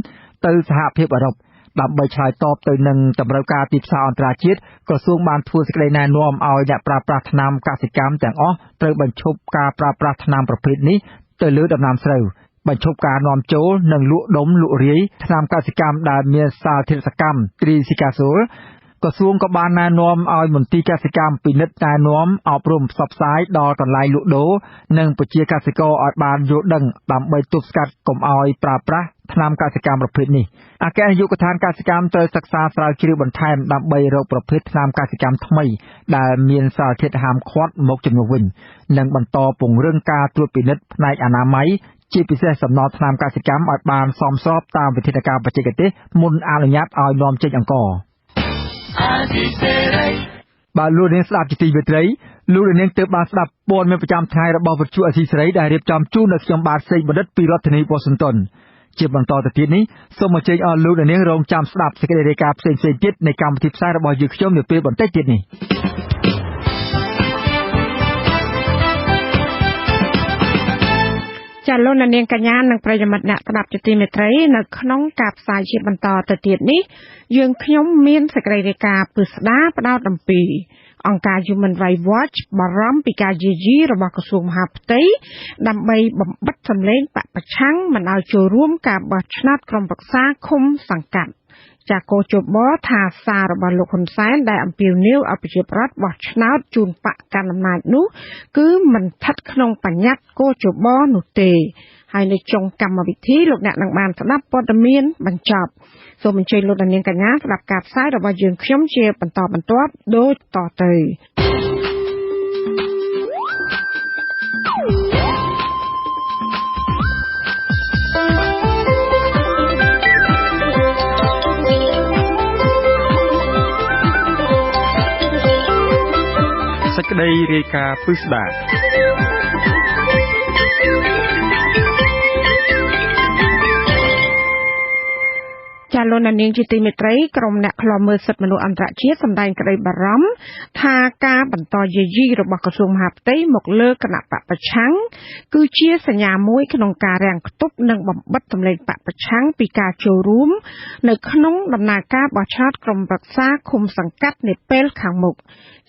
ទៅសហភាពអឺរ៉ុបដើម្បីឆ្លើយតបទៅនឹងតម្រូវការទីផ្សារអន្តរជាតិក្រសួងបានធ្វើសេចក្តីណែនាំឲ្យអ្នកប្រើប្រាស់ថ្នាំកសិកម្មទាំងអស់ត្រូវបញ្ឈប់ការប្រើប្រាស់ថ្នាំប្រភេទនេះទៅលើដំណាំស្រូវបញ្ឈប់ការនាំចូលនិងលក់ដុំលក់រាយថ្នាំកសិកម្មដែលមានសារធាតុសកម្ម Tricyclazoleក្រសួងក៏បានណែនាំឲ្យមន្ទីរកសិកម្មពិនិត្យណែនាំអប់រំផ្សព្វផ្សាយដល់កន្លែងលក់ដូរនិងប្រជាកសិករឲ្យបានយល់ដឹងដើម្បីទប់ស្កាត់កុំឲ្យប្រើប្រាស់ថ្នាំកសិកម្មប្រភេទនេះអគ្គនាយកដ្ឋានកសិកម្មត្រូវសិក្សាស្រាវជ្រាវបន្ថែមដើម្បីរកប្រភេទថ្នាំកសិកម្មថ្មីដែលមានសារធាតុហាមឃាត់មកជំនួសវិញនិងបន្តពង្រឹងការត្រួតពិនិត្យផ្នែកអនាម័យជាពិសេសសំណល់ថ្នាំកសិកម្មឲ្យបានសមស្របតាមវិធានការបច្ចេកទេសមុនអនុញ្ញាតឲ្យនាំចេញអង្ករបាទលោកនាងស្ដាប់ជាទីមេត្រីលោកនាងទើបបានស្ដាប់ព័ត៌មានប្រចាំថ្ងៃរបស់វិទ្យុអាស៊ីសេរីដែលរៀបចំជូនដល់ខ្ញុំបាទសេកបណ្ឌិតពីរដ្ឋធានីវ៉ាស៊ីនតោនជាបន្តទៅទៀតនេះសូមអញ្ជើញអស់លោកនាងរងចាំស្ដាប់សេចក្តីរាយការណ៍ផ្សេងៗទៀតនៃកម្មវិធីផ្សាយរបស់យើងខ្ញុំនាពេលបន្តិចទៀតនេះចាលោកនាងកញ្ញានិងប្រិយមិត្តអ្នកស្ដាប់ជាទីមេត្រីនៅក្នុងការផ្សាយជាបន្តទៅទៀតនេះយើងខ្ញុំមានសេចក្តីរាយការណ៍ពិស្ដាផ្ដោតអំពីអង្គការ Human Rights Watch បារម្ភពីការយាយីរបស់ក្រសួងមហាផ្ទៃដើម្បីបំបិទសម្លេងបកប្រឆាំងមិនឲ្យចូលរួមការបោះឆ្នោតក្រុមប្រឹក្សាឃុំសង្កាត់ចាកោជបថាសាររបស់លោកហ៊ុនសែនដែលអំពាវនាវឲ្យប្រជាប្រដ្ឋបោះឆ្នោតជូនបកកណ្ដាលអំណាចនោះគឺមិនស្ថិតក្នុងបញ្ញត្តិកោជបនោះទេហើយនៅចុងកម្មវិធីលោកអ្នកនឹងបានស្ដាប់ព័ត៌មានបញ្ចប់សូមអញ្ជើញលោកនាងកញ្ញាស្ដាប់ការផ្សាយរបស់យើងខ្ញុំជាបន្តបន្ទាប់ដូចតទៅសេចក្តីរាយការណ៍ពិស្ដាចាលោកនាងជាទីមេត្រីក្រុមអ្នកខ្លាំមើលសិទ្ធិមនុស្សអន្តរជាតិសម្ដែងក្តីបារម្ភថាការបន្តយាយីរបស់ក្រសួងមហាផ្ទៃមកលើគណៈបកប្រឆាំងគឺជាសញ្ញាមួយក្នុងការរាំងខ្ទប់និងបំបិទសម្លេងបកប្រឆាំងពីការចូលរួមនៅក្នុងដំណើរការបោះឆ្នោតក្រុមប្រឹក្សាឃុំសង្កាត់នាពេលខាងមុខ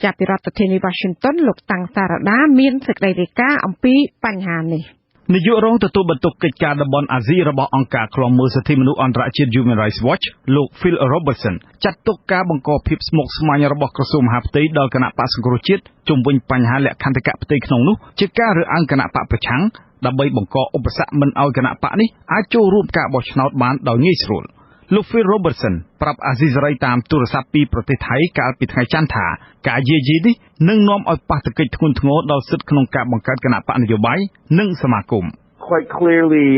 ចាប់ពីរដ្ឋធានី Washington លោកតាំងសារដាមានសេចក្តីរាយការណ៍អំពីបញ្ហានេះនាយករងទទួលបន្ទុកកិច្ចការតំបន់អាស៊ីរបស់អង្គការឃ្លាំមើលសិទ្ធិមនុស្សអន្តរជាតិ Human Rights Watch លោក Phil Robertson ចាត់ទុកការបង្កភាពស្មុគស្មាញរបស់ក្រសួងមហាផ្ទៃដល់គណៈបក្សសង្គ្រោះជាតិជុំវិញបញ្ហាលក្ខន្តិកៈផ្ទៃក្នុងនោះជាការរើសអើងគណៈបកប្រឆាំងដើម្បីបង្កឧបសគ្គមិនឲ្យគណៈបកនេះអាចចូលរួមការបោះឆ្នោតបានដោយងាយស្រួលលោក Phil Robertson ប្រាប់អាស៊ីសេរីតាមទូរស័ព្ទពីប្រទេសថៃកាលពីថ្ងៃច័ន្ទថាការយាយីនេះនឹងនាំឲ្យប៉ះទង្គិចធ្ងន់ធ្ងរដល់សិទ្ធិក្នុងការបង្កើតគណៈបកនយោបាយនិងសមាគម Quite clearly,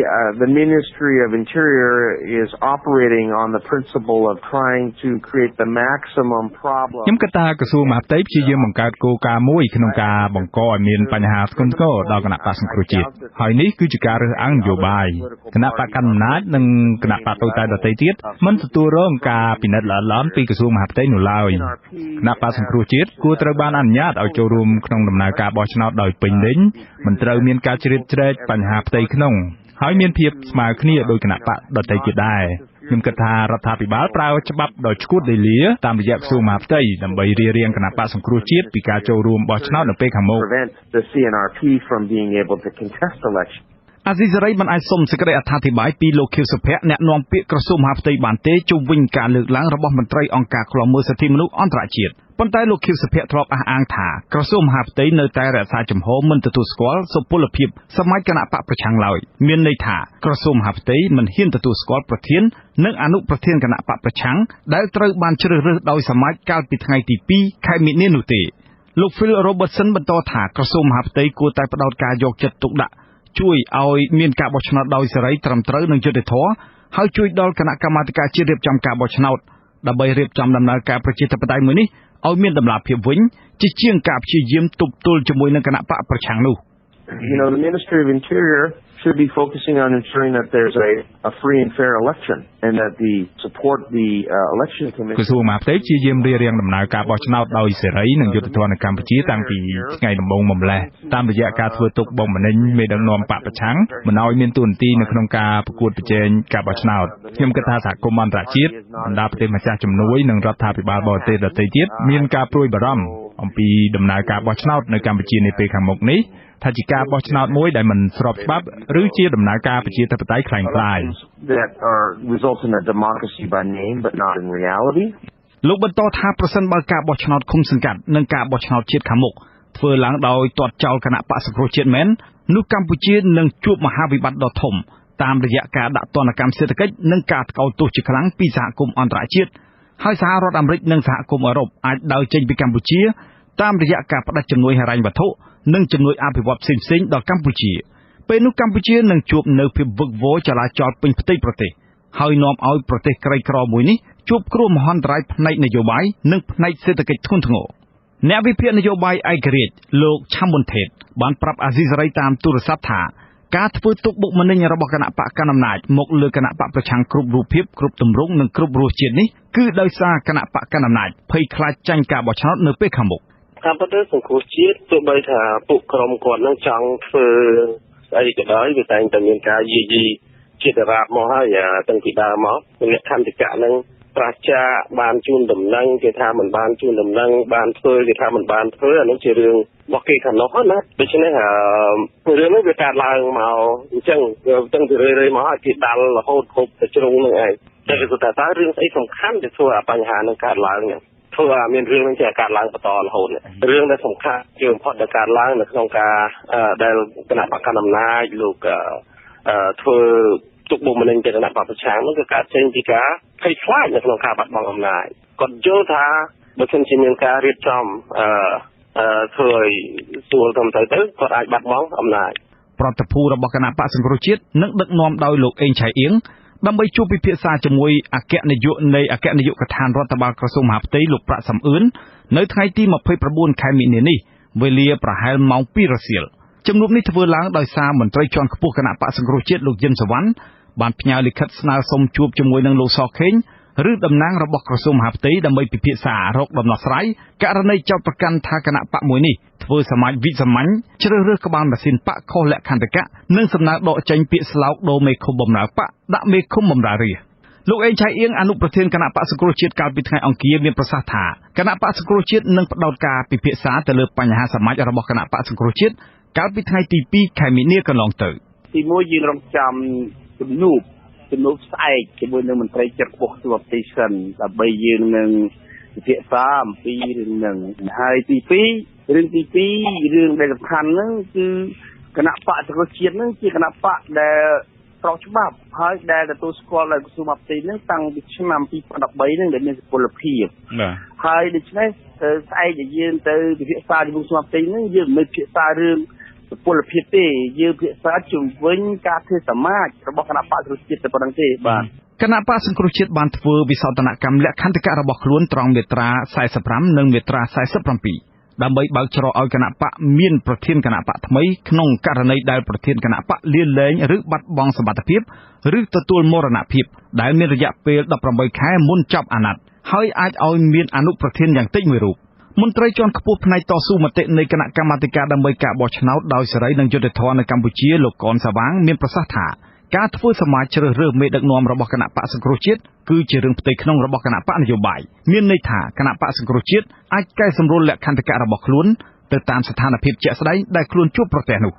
the Ministry of Interior is operating on the principle of trying to create the maximum problem. ខ្ញុំគិតថាក្រសួងមហាផ្ទៃព្យាយាមបង្កើតគោលការណ៍មួយក្នុងការបង្កឲ្យមានបញ្ហាធ្ងន់ធ្ងរដល់គណៈបក្សសង្គ្រោះជាតិហើយនេះគឺជាការរើសអើងនយោបាយគណៈបកកណ្ដាលអំណាចនិងគណៈបកតូចតាចដទៃទៀតមិនទទួលរងការពិនិត្យល្អិតល្អន់ពីក្រសួងមហាផ្ទៃនោះឡើយគណៈបក្សសង្គ្រោះជាតិគួរត្រូវបានអនុញ្ញាតឲ្យចូលរួមក្នុងដំណើរការបោះឆ្នោតដោយពេញលេញមិនត្រូវមានការជ្រៀតជ្រែកបញ្ហាផ្ទៃក្នុងហើយមានភាពស្មើគ្នាដោយគណៈបកដទៃទៀតដែរ ខ្ញុំគិតថារដ្ឋាភិបាលប្រើច្បាប់ដោយឆ្កួតដីលាតាមរយៈក្រសួងមហាផ្ទៃដើម្បីរារាំងគណៈបក្សសង្គ្រោះជាតិពីការចូលរួមបោះឆ្នោតនៅពេលខាងមុខ អាស៊ីសេរីមិនអាចសុំសេចក្តីអត្ថាធិប្បាយពីលោកខៀវសុភ័ក្រអ្នកនាំពាក្យក្រសួងមហាផ្ទៃបានទេជុំវិញការលើកឡើងរបស់មន្ត្រីអង្គការឃ្លាំមើលសិទ្ធិមនុស្សអន្តរជាតិប៉ុន្តែលោកខៀវសុភ័ក្រធ្លាប់អះអាងថាក្រសួងមហាផ្ទៃនៅតែរក្សាជំហរមិនទទួលស្គាល់សុពលភាពសមាជគណៈបកប្រឆាំងឡើយមានន័យថាក្រសួងមហាផ្ទៃមិនហ៊ានទទួលស្គាល់ប្រធាននិងអនុប្រធានគណៈបកប្រឆាំងដែលត្រូវបានជ្រើសរើសដោយសមាជកាលពីថ្ងៃទី2ខែមីនានោះទេលោក Phil Robertson បន្តថាក្រសួងមហាផ្ទៃគួរតែផ្ដោតការយកចិត្តទុកដាក់ជួយឲ្យមានការបោះឆ្នោតដោយសេរីត្រឹមត្រូវនិងយុត្តិធម៌ហើយជួយដល់គណៈកម្មាធិការជាតិរៀបចំការបោះឆ្នោតដើម្បីរៀបចំដំណើរការប្រជាធិបតេយ្យមួយនេះឲ្យមានតម្លាភាពវិញជាជាងការព្យាយាមទប់ទល់ជាមួយនឹងគណៈបកប្រឆាំងនោះ The Ministry of Interior should be focusing on ensuring that there's a free and fair election and that the support the election commission ក្រសួងមហាផ្ទៃជាយាមរារាំងដំណើរការបោះឆ្នោតដោយសេរីនិងយុត្តិធម៌នៅកម្ពុជាតាំងពីថ្ងៃដំបូងមកម្ល៉េះតាមរយៈការធ្វើទុកបុកម្នេញមេដឹកនាំបកប្រឆាំងមិនឲ្យមានទួនាទីនៅក្នុងការប្រកួតប្រជែងការបោះឆ្នោតខ្ញុំគិតថាសហគមន៍អន្តរជាតិបណ្ដាប្រទេសម្ចាស់ជំនួយនិងរដ្ឋាភិបាលបរទេសដទៃទៀតមានការព្រួយបារម្ភអំពីដំណើរការបោះឆ្នោតនៅកម្ពុជានាពេលខាងមុខនេះថាជាការបោះឆ្នោតមួយដែលមិនស្របច្បាប់ឬជាដំណើរការប្រជាធិបតេយ្យคล้ายៗ that are result in a democracy by name but not in reality លោកបន្តថាប្រសិនបើការបោះឆ្នោតឃុំសង្កាត់និងការបោះឆ្នោតជាតិខាងមុខធ្វើឡើងដោយទាត់ចោលគណៈបក្សសង្គ្រោះជាតិមែននោះកម្ពុជានឹងជួបមហាវិបត្តិដ៏ធំតាមរយៈការដាក់ទណ្ឌកម្មសេដ្ឋកិច្ចនិងការថ្កោលទោសជាខ្លាំងពីសហគមន៍អន្តរជាតិហើយសហរដ្ឋអាមេរិកនិងសហគមន៍អឺរ៉ុបអាចដើរចេញពីកម្ពុជាតាមរយៈការផ្តាច់ជំនួយហិរញ្ញវត្ថុនិងជំនួយអភិវឌ្ឍផ្សេងៗដល់កម្ពុជាពេលនោះកម្ពុជានឹងជួបនៅភាពវឹកវរចលាចលពេញផ្ទៃប្រទេសហើយនាំឲ្យប្រទេសក្រីក្រមួយនេះជួបគ្រោះមហន្តរាយផ្នែកនយោបាយនិងផ្នែកសេដ្ឋកិច្ចធ្ងន់ធ្ងរអ្នកវិភាគនយោបាយឯករាជ្យលោកឆាំប៊ុនថេតបានប្រាប់អាស៊ីសេរីតាមទូរស័ព្ទថាការធ្វើទុកបុកម្នេញរបស់គណៈបកកណ្ដាលអំណាចមកលើគណៈបកប្រឆាំងគ្រប់រូបភាពគ្រប់ទម្រង់និងគ្រប់រសជាតិនេះគឺដោយសារគណៈបកកណ្ដាលអំណាចភ័យខ្លាចចាញ់ការបោះឆ្នោតនៅពេលខាងមុខតាមពិតទៅសង្គ្រោះជាតិទោះបីថាពួកក្រុមគាត់នឹងចង់ធ្វើស្អីក៏ដោយវាតែងតែមានការយាយីជាតិរាបមកហើយតាំងពីដើមមកលក្ខន្តិកៈនឹងប្រជាបានជូនដំណឹងគេថាមិនបានជូនដំណឹងបានធ្វើគេថាមិនបានធ្វើអានោះជារឿងរបស់គេខាងនោះណាដូច្នេះរឿងនេះវាកើតឡើងមកអញ្ចឹងពីរឿយៗមកឲ្យគេដាល់រហូតគ្រប់ទៅជ្រុងនឹងឯងតែគេថាតើរឿងស្អីសំខាន់ដែលធ្វើឲ្យបញ្ហានឹងកើតឡើងនេះធ្វើឲ្យមានរឿងនឹងជាកើតឡើងបន្តរហូតរឿងដែលសំខាន់ជាបំផុតដែលកើតឡើងនៅក្នុងការដែលគណៈបកកណ្ដាលអំណាចលោកធ្វើទុកបុកម្នេញទៅគណៈបកប្រឆាំងនោះគឺកើតចេញពីការភ័យខ្លាចនៅក្នុងការបាត់បង់អំណាចគាត់យល់ថាបើមិនជាមានការរៀបចំធ្វើឲ្យស្រួលទៅគាត់អាចបាត់បង់អំណាចប្រតិភូរបស់គណៈបកសង្គ្រោះជាតិនឹងដឹកនាំដោយលោកអេងឆៃអៀងដើម្បីជួបពិភាក្សាជាមួយអគ្គនាយកនៃអគ្គនាយកដ្ឋានរដ្ឋបាលក្រសួងមហាផ្ទៃលោកប្រាក់សំអឿននៅថ្ងៃទី29ខែមីនានេះវេលាប្រហែលម៉ោង 2 រសៀលជំនួបនេះធ្វើឡើងដោយសារមន្ត្រីជាន់ខ្ពស់គណៈបកសង្គ្រោះជាតិលោកយឹមសវណ្ណបានផ្ញើលិខិតស្នើសុំជួបជាមួយនឹងលោកសខេងឬតំណាងរបស់ក្រសួងមហាផ្ទៃដើម្បីពិភាក្សារកដំណោះស្រាយករណីចោទប្រកាន់ថាគណៈបកមួយនេះធ្វើសមាជវិសាមញ្ញជ្រើសរើសក្បាលម៉ាស៊ីនបកខុសលក្ខន្តិកៈនិងសំណើដកចេញពាក្យស្លោកដូរមេឃុំបំរើបកដាក់មេឃុំបំរើរាស្ត្រលោកអេងឆៃអៀងអនុប្រធានគណៈបកសង្គ្រោះជាតិកាលពីថ្ងៃអង្គារមានប្រសាសន៍ថាគណៈបកសង្គ្រោះជាតិនឹងផ្ដោតការពិភាក្សាទៅលើបញ្ហាសមាជរបស់គណៈបកសង្គ្រោះជាតិកាលពីថ្ងៃទី2ខែមីនាកន្លងទៅទី1យើងរងចាំជំនួបស្អែកជាមួយនឹងមន្ត្រីជាន់ខ្ពស់ទូទៅសិនដើម្បីយើងនឹងពិភាក្សាអំពីរឿងនឹងហើយទី2រឿងដែលសំខាន់ហ្នឹងគឺគណៈបកសង្គ្រោះជាតិហ្នឹងជាគណៈបកដែលស្របច្បាប់ហើយដែលទទួលស្គាល់ដោយក្រសួងមហាផ្ទៃហ្នឹងតាំងពីឆ្នាំ2013ហ្នឹងដែលមានសុពលភាពហើយដូច្នេះស្អែកដែលយើងទៅពិភាក្សាជាមួយក្រសួងមហាផ្ទៃហ្នឹងយើងមិនពិភាក្សារឿងសុពលភាពទេយើងពិភាក្សាជុំវិញការធ្វើសមាជរបស់គណៈបកសង្គ្រោះជាតិតែប៉ុណ្្នឹងទេបាទគណៈបកសង្គ្រោះជាតិបានធ្វើវិសោធនកម្មលក្ខន្តិកៈរបស់ខ្លួនត្រង់មាត្រា45និងមាត្រា47ដើម្បីបើកច្រកឲ្យគណៈបកមានប្រធានគណៈបកថ្មីក្នុងករណីដែលប្រធានគណៈបកលាលែងឬបាត់បង់សមត្ថភាពឬទទួលមរណភាពដែលមានរយៈពេល18ខែមុនចប់អាណត្តិហើយអាចឲ្យមានអនុប្រធានយ៉ាងតិចមួយរូបមន្ត្រីជាន់ខ្ពស់ផ្នែកតស៊ូមតិនៃគណៈកម្មាធិការដើម្បីការបោះឆ្នោតដោយសេរីនិងយុត្តិធម៌នៅកម្ពុជាលោកកនសាវាងមានប្រសាសន៍ថា ការធ្វើសមាជជ្រើសរើសមេដឹកនាំរបស់គណៈបកសង្គ្រោះជាតិគឺជារឿងផ្ទៃក្នុងរបស់គណៈបកនយោបាយមានន័យថាគណៈបកសង្គ្រោះជាតិអាចកែសម្រួលលក្ខន្តិកៈរបស់ខ្លួនទៅតាមស្ថានភាពជាក់ស្ដែងដែលខ្លួនជួបប្រទះនោះ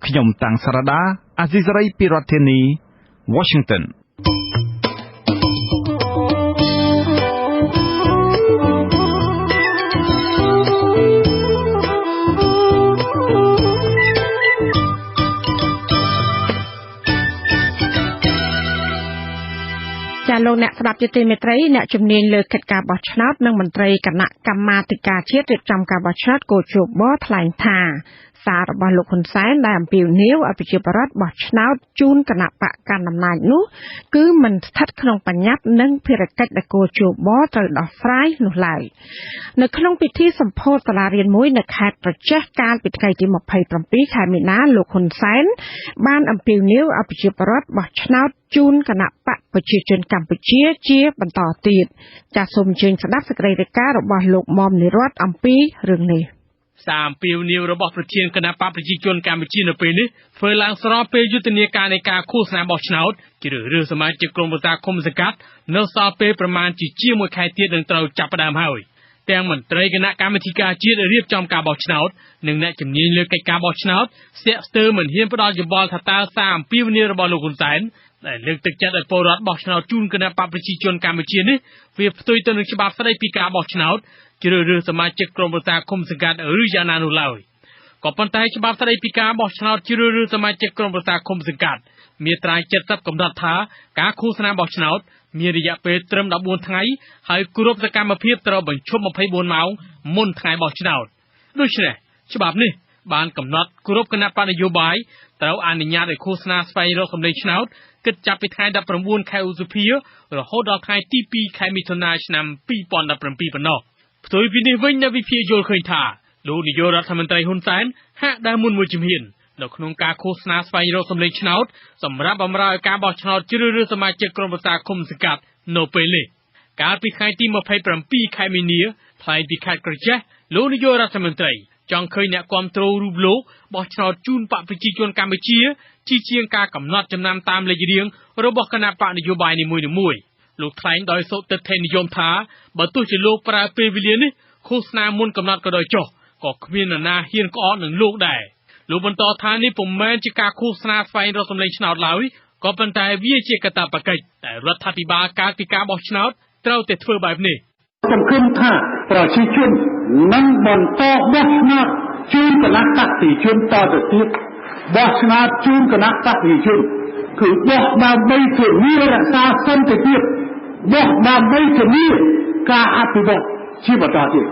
ខ្ញុំតាំងសារ៉ាដាអាស៊ីសេរីពីរដ្ឋធានី Washingtonលោកអ្នកស្ដាប់ជាទីមេត្រីអ្នកជំនាញលើកិច្ចការបោះឆ្នោតនិងមន្ត្រីគណៈកម្មាធិការជាតិរៀបចំការបោះឆ្នោតកោជបថ្លែងថាសាររបស់លោកហ៊ុនសែនដែលអំពាវនាវឲ្យប្រជាពលរដ្ឋបោះឆ្នោតជូនគណៈបកកណ្ដាលអំណាចនោះគឺមិនស្ថិតក្នុងបញ្ញត្តិនិងភារកិច្ចដែលកោជបត្រូវដោះស្រាយនោះឡើយនៅក្នុងពិធីសម្ពោធសាលារៀនមួយនៅខេត្តប្រចេះកាលពីថ្ងៃទី27ខែមីនាលោកហ៊ុនសែនបានអំពាវនាវឲ្យប្រជាពលរដ្ឋបោះឆ្នោតជូនគណៈបកប្រជាជនកម្ពុជាជាបន្តទៀតចាសសូមអញ្ជើញស្ដាប់សេចក្តីរាយការណ៍របស់លោកមុំនិរ័ត្នអំពីរឿងនេះសារអំពាវនាវរបស់ប្រធានគណៈបកប្រជាជនកម្ពុជានៅពេលនេះធ្វើឡើងស្របពេលយុទ្ធនាការនៃការឃោសនាបោះឆ្នោតជ្រើសរើសសមាជិកក្រុមប្រឹក្សាឃុំសង្កាត់នៅសល់ពេលប្រមាណជាមួយខែទៀតនឹងត្រូវចាប់ផ្ដើមហើយទាំងមន្ត្រីគណៈកម្មាធិការជាតិរៀបចំការបោះឆ្នោតនិងអ្នកជំនាញលើកិច្ចការបោះឆ្នោតស្ទាក់ស្ទើរមិនហ៊ានផ្ដល់យោបល់ថាតើសារអំពាវនាវរបស់លោកហ៊ុនសែនដែលលើកទឹកចិត្តឲ្យពលរដ្ឋបោះឆ្នោតជូនគណៈបកប្រជាជនកម្ពុជានេះវាផ្ទុយទៅនឹងច្បាប់ស្តីពីការបោះឆ្នោតជ្រើសរើសសមាជិកក្រុមប្រឹក្សាឃុំសង្កាត់ឬយ៉ាងណានោះឡើយក៏ប៉ុន្តែច្បាប់ស្តីពីការបោះឆ្នោតជ្រើសរើសសមាជិកក្រុមប្រឹក្សាឃុំសង្កាត់មាត្រា70កំណត់ថាការឃោសនាបោះឆ្នោតមានរយៈពេលត្រឹម14ថ្ងៃហើយគ្រប់សកម្មភាពត្រូវបញ្ឈប់24ម៉ោងមុនថ្ងៃបោះឆ្នោតដូច្នេះច្បាប់នេះបានកំណត់គ្រប់គណៈបកនយោបាយត្រូវអនុញ្ញាតឲ្យឃោសនាស្វែងរកសម្លេងឆ្នោតគិតចាប់ពីថ្ងៃ19ខែឧសភារហូតដល់ថ្ងៃទី2ខែមិថុនាឆ្នាំ2017ប៉ុណ្ណោះផ្ទុយពីនេះវិញអ្នកវិភាគយល់ឃើញថាលោកនាយករដ្ឋមន្ត្រីហ៊ុនសែនហាក់ដើរមុនមួយជំហាននៅក្នុងការឃោសនាស្វែងរកសម្លេងឆ្នោតសម្រាប់បម្រើឲ្យការបោះឆ្នោតជ្រើសរើសសមាជិកក្រុមប្រឹក្សាឃុំសង្កាត់នៅពេលនេះកាលពីថ្ងៃទី27ខែមីនាថ្លែងពីខេត្តក្រចេះលោកនាយករដ្ឋមន្ត្រីចង់ឃើញអ្នកគាំទ្ររូបលោកបោះឆ្នោតជូនបកប្រជាជនកម្ពុជាជាងការកំណត់ចំណាំតាមលេខរៀងរបស់គណៈបកនយោបាយនីមួយៗលោកថ្លែងដោយសុទិដ្ឋិនិយមថាបើទោះជាលោកប្រើពេលវេលានេះឃោសនាមុនកំណត់ក៏ដោយចុះក៏គ្មាននរណាហ៊ានក្អកនឹងលោកដែរលោកបន្តថានេះពុំមែនជាការឃោសនាស្វែងរកសម្លេងឆ្នោតឡើយក៏ប៉ុន្តែវាជាកាតព្វកិច្ចដែលរដ្ឋាភិបាលកាលពីការបោះឆ្នោតត្រូវតែធ្វើបែបនេះសង្ឃឹមថាប្រជាជននឹងបន្តបោះឆ្នោតជូនគណៈបកប្រជាជនតទៅទៀតបោះឆ្នោតជូនគណៈបកប្រជាជនគឺបោះដើម្បីធានារក្សាសន្តិភាពបោះដើម្បីធានាការអភិវឌ្ឍជាបន្តទៀត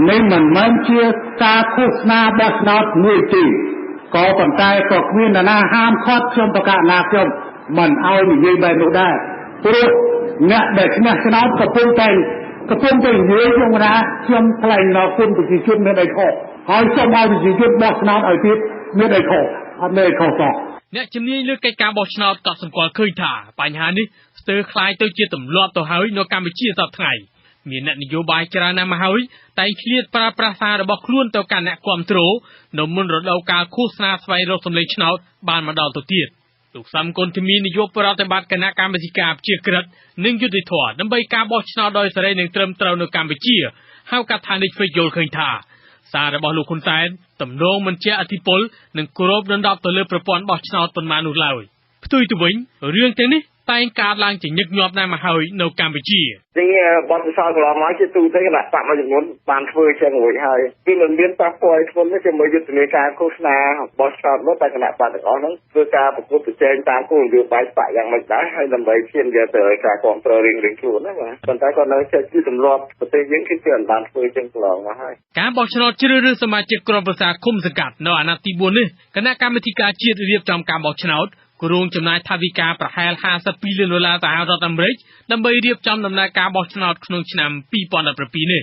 នេះមិនមែនជាការឃោសនាបោះឆ្នោតមួយទេក៏ប៉ុន្តែក៏គ្មាននរណាហាមឃាត់ខ្ញុំប្រកាសណាខ្ញុំមិនឲ្យនិយាយបែបនោះដែរព្រោះអ្នកដែលឈ្នះឆ្នោតកំពុងតែនិយាយក្នុងថាខ្ញុំថ្លែងដល់គុណប្រជាជនមានអីខុសហើយសូមឲ្យប្រជាជនបោះឆ្នោតឲ្យទៀតមានអីខុសអត់មានអីខុសទេអ្នកជំនាញលើកិច្ចការបោះឆ្នោតក៏សម្គាល់ឃើញថាបញ្ហានេះស្ទើរคล้ายទៅជាទម្លាប់ទៅហើយនៅកម្ពុជាសប្តាហ៍ថ្ងៃមានអ្នកនយោបាយច្រើនណាស់មកហើយតែឆ្លៀតប្រើប្រាស់សាររបស់ខ្លួនទៅកាន់អ្នកគាំទ្រនៅមុនរដូវកាលឃោសនាស្វែងរកសម្លេងឆ្នោតបានមកដល់ទៅទៀតលោកសំគុណធីមីនាយកប្រតិបត្តិគណៈកម្មាធិការជាក្រិតនិងយុតិធធដើម្បីការបោះឆ្នោតដោយសេរីនិងត្រឹមត្រូវនៅកម្ពុជាហៅកាត់ថានេះធ្វើយល់ឃើញថាសាររបស់លោកហ៊ុនសែនទំនងមិនជាអធិពលនិងគ្របដណ្ដប់ទៅលើប្រព័ន្ធបោះឆ្នោតប៉ុន្មាននោះឡើយផ្ទុយទៅវិញរឿងទាំងនេះតែងកើតឡើងជាញឹកញាប់ណាស់មកហើយនៅកម្ពុជាទីបទពិសោធន៍កន្លងមកជាទូទៅគណៈបកមួយចំនួនបានធ្វើចឹងរួចហើយគឺមិនមានប៉ះពាល់ធ្ងន់ទេជាមួយយុទ្ធនាការឃោសនាបោះឆ្នោតនោះតែគណៈបកទាំងអស់ហ្នឹងធ្វើការប្រកួតប្រជែងតាមគោលនយោបាយបកយ៉ាងម៉េចដែរហើយដើម្បីឈានយកទៅការគ្រប់គ្រងរៀងខ្លួនណាបាទប៉ុន្តែក៏នៅចេះជាទម្លាប់ប្រទេសយើងគឺជាអណ្ដានធ្វើចឹងកន្លងមកហើយការបោះឆ្នោតជ្រើសរើសសមាជិកក្រុមប្រឹក្សាឃុំសង្កាត់នៅអាណត្តិទី4នេះគណៈកម្មាធិការជាតិរៀបចំការបោះឆ្នោតគ្រោងចំណាយថវិកាប្រហែល52លានដុល្លារសហរដ្ឋអាមេរិកដើម្បីរៀបចំដំណើរការបោះឆ្នោតក្នុងឆ្នាំ2017នេះ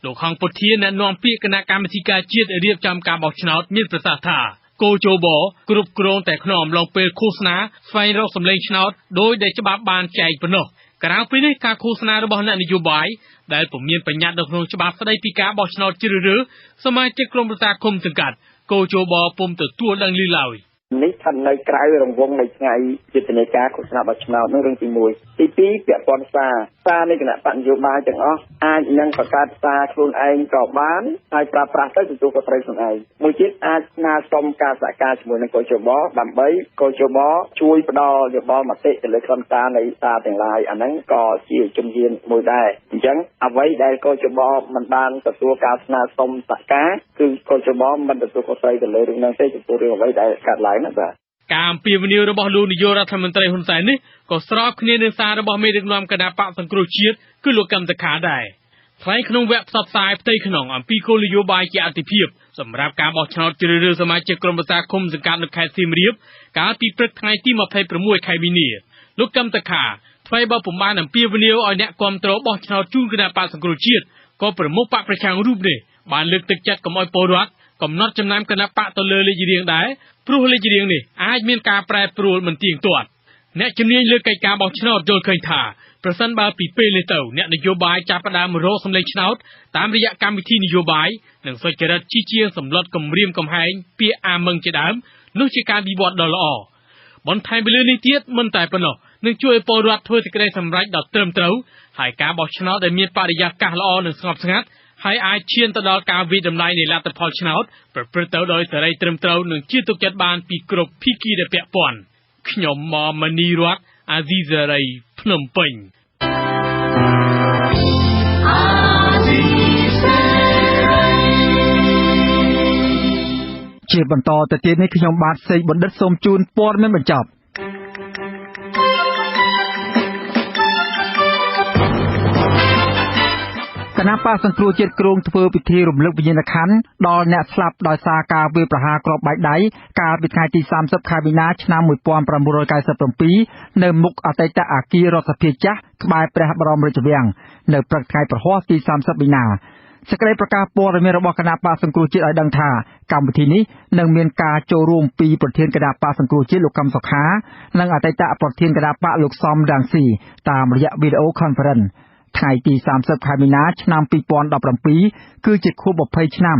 លោកហងពុធាអ្នកនាំពាក្យគណៈកម្មាធិការជាតិរៀបចំការបោះឆ្នោតមានប្រសាសន៍ថាគោជបគ្រប់គ្រងតែក្នុងអំឡុងពេលឃោសនាស្វែងរកសម្លេងឆ្នោតដោយដែលច្បាប់បានចែងប៉ុណ្ណោះក្រៅពីនេះការឃោសនារបស់អ្នកនយោបាយដែលពុំមានបញ្ញត្តិនៅក្នុងច្បាប់ស្តីពីការបោះឆ្នោតជ្រើសរើសសមាជិកក្រុមប្រឹក្សាឃុំសង្កាត់គោជបពុំទទួលដឹងឮឡើយ នេះស្ថិតនៅក្រៅរង្វង់នៃថ្ងៃយុទ្ធនាការឃោសនាបោះឆ្នោតនោះរឿងទី1ទី2ពាក់ព័ន្ធសារនៃគណៈបកនយោបាយទាំងអស់អាចនឹងបង្កើតសារខ្លួនឯងក៏បានហើយប្រើប្រាស់ទៅទទួលខុសត្រូវខ្លួនឯងមួយទៀតអាចស្នើសុំការសហការជាមួយនឹងកោជបដើម្បីកោជបជួយផ្ដល់យោបល់មតិទៅលើខ្លឹមសារនៃសារទាំងឡាយអាហ្នឹងក៏ជាជំហានមួយដែរអញ្ចឹងអ្វីដែលកោជបមិនបានទទួលការស្នើសុំសហការគឺកោជបមិនទទួលខុសត្រូវទៅលើរឿងហ្នឹងទេចំពោះរឿងអ្វីដែលកើតឡើងណាបាទការអំពាវនាវរបស់លោកនាយករដ្ឋមន្ត្រីហ៊ុនសែននេះក៏ស្របគ្នានឹងសាររបស់មេដឹកនាំគណៈបកសង្គ្រោះជាតិគឺលោកកឹមសុខាដែរថ្លែងក្នុងវគ្គផ្សព្វផ្សាយផ្ទៃក្នុងអំពីគោលនយោបាយជាអាទិភាពសម្រាប់ការបោះឆ្នោតជ្រើសរើសសមាជិកក្រុមប្រឹក្សាឃុំសង្កាត់នៅខេត្តសៀមរាបកាលពីព្រឹកថ្ងៃទី26ខែមីនាលោកកឹមសុខាថ្មីបើពុំបានអំពាវនាវឲ្យអ្នកគាំទ្របោះឆ្នោតជូនគណៈបកសង្គ្រោះជាតិក៏ប្រមុខបកប្រឆាំងរូបនេះបានលើកទឹកចិត្តកុំឲ្យពលរដ្ឋកំណត់ចំណាំគណៈបកទៅលើលេខរៀងដែរព្រោះលេខរៀងនេះអាចមានការប្រែប្រួលមិនទៀងទាត់អ្នកជំនាញលើកិច្ចការបោះឆ្នោតយល់ឃើញថាប្រសិនបើពីពេលនេះទៅអ្នកនយោបាយចាប់ផ្ដើមរកសម្លេងឆ្នោតតាមរយៈកម្មវិធីនយោបាយនិងសុចរិតជាជាងសម្លុតគម្រាមកំហែងពាក្យអាម៉ឹងជាដើមនោះជាការវិវត្តដ៏ល្អបន្ថែមពីលើនេះទៀតមិនតែប៉ុណ្ណោះនឹងជួយឲ្យពលរដ្ឋធ្វើសេចក្តីសម្រេចដ៏ត្រឹមត្រូវហើយការបោះឆ្នោតដែលមានបរិយាកាសល្អនិងស្ងប់ស្ងាត់ហើយអាចឈានទៅដល់ការវិតម្លៃនៃលទ្ធផលឆ្នោតប្រព្រឹត្តទៅដោយសេរីត្រឹមត្រូវនិងជាទុកចិត្តបានពីគ្រប់ភាគីដែលពាក់ព័ន្ធខ្ញុំម៉មនីរតអាស៊ីសេរីភ្នំពេញជាបន្តទៅទៀតនេះខ្ញុំបាទសេកបណ្ឌិតសូមជូនព័ត៌មានបញ្ចប់គណៈបកសង្គ្រោះជាតិគ្រោងធ្វើពិធីរំលឹកវិញ្ញាណក្ខន្ធដល់អ្នកស្លាប់ដោយសារការវាយប្រហារគ្រាប់បែកដៃកាលពីថ្ងៃទី30ខែមីនាឆ្នាំ1997នៅមុខអតីតអគាររដ្ឋសភាចាស់ក្បែរព្រះបរមរាជវាំងនៅព្រឹកថ្ងៃប្រហ័សទី30មីនាសេចក្តីប្រកាសព័ត៌មានរបស់គណៈបកសង្គ្រោះជាតិឲ្យដឹងថាកម្មវិធីនេះនឹងមានការចូលរួមពីប្រធានគណៈបកសង្គ្រោះជាតិលោកកឹមសុខានិងអតីតប្រធានគណៈបកលោកសំរងស៊ីតាមរយៈវីដេអូខនហ្វឺរិនថ្ងៃទី30ខែមីនាឆ្នាំ2017គឺជាខួប20ឆ្នាំ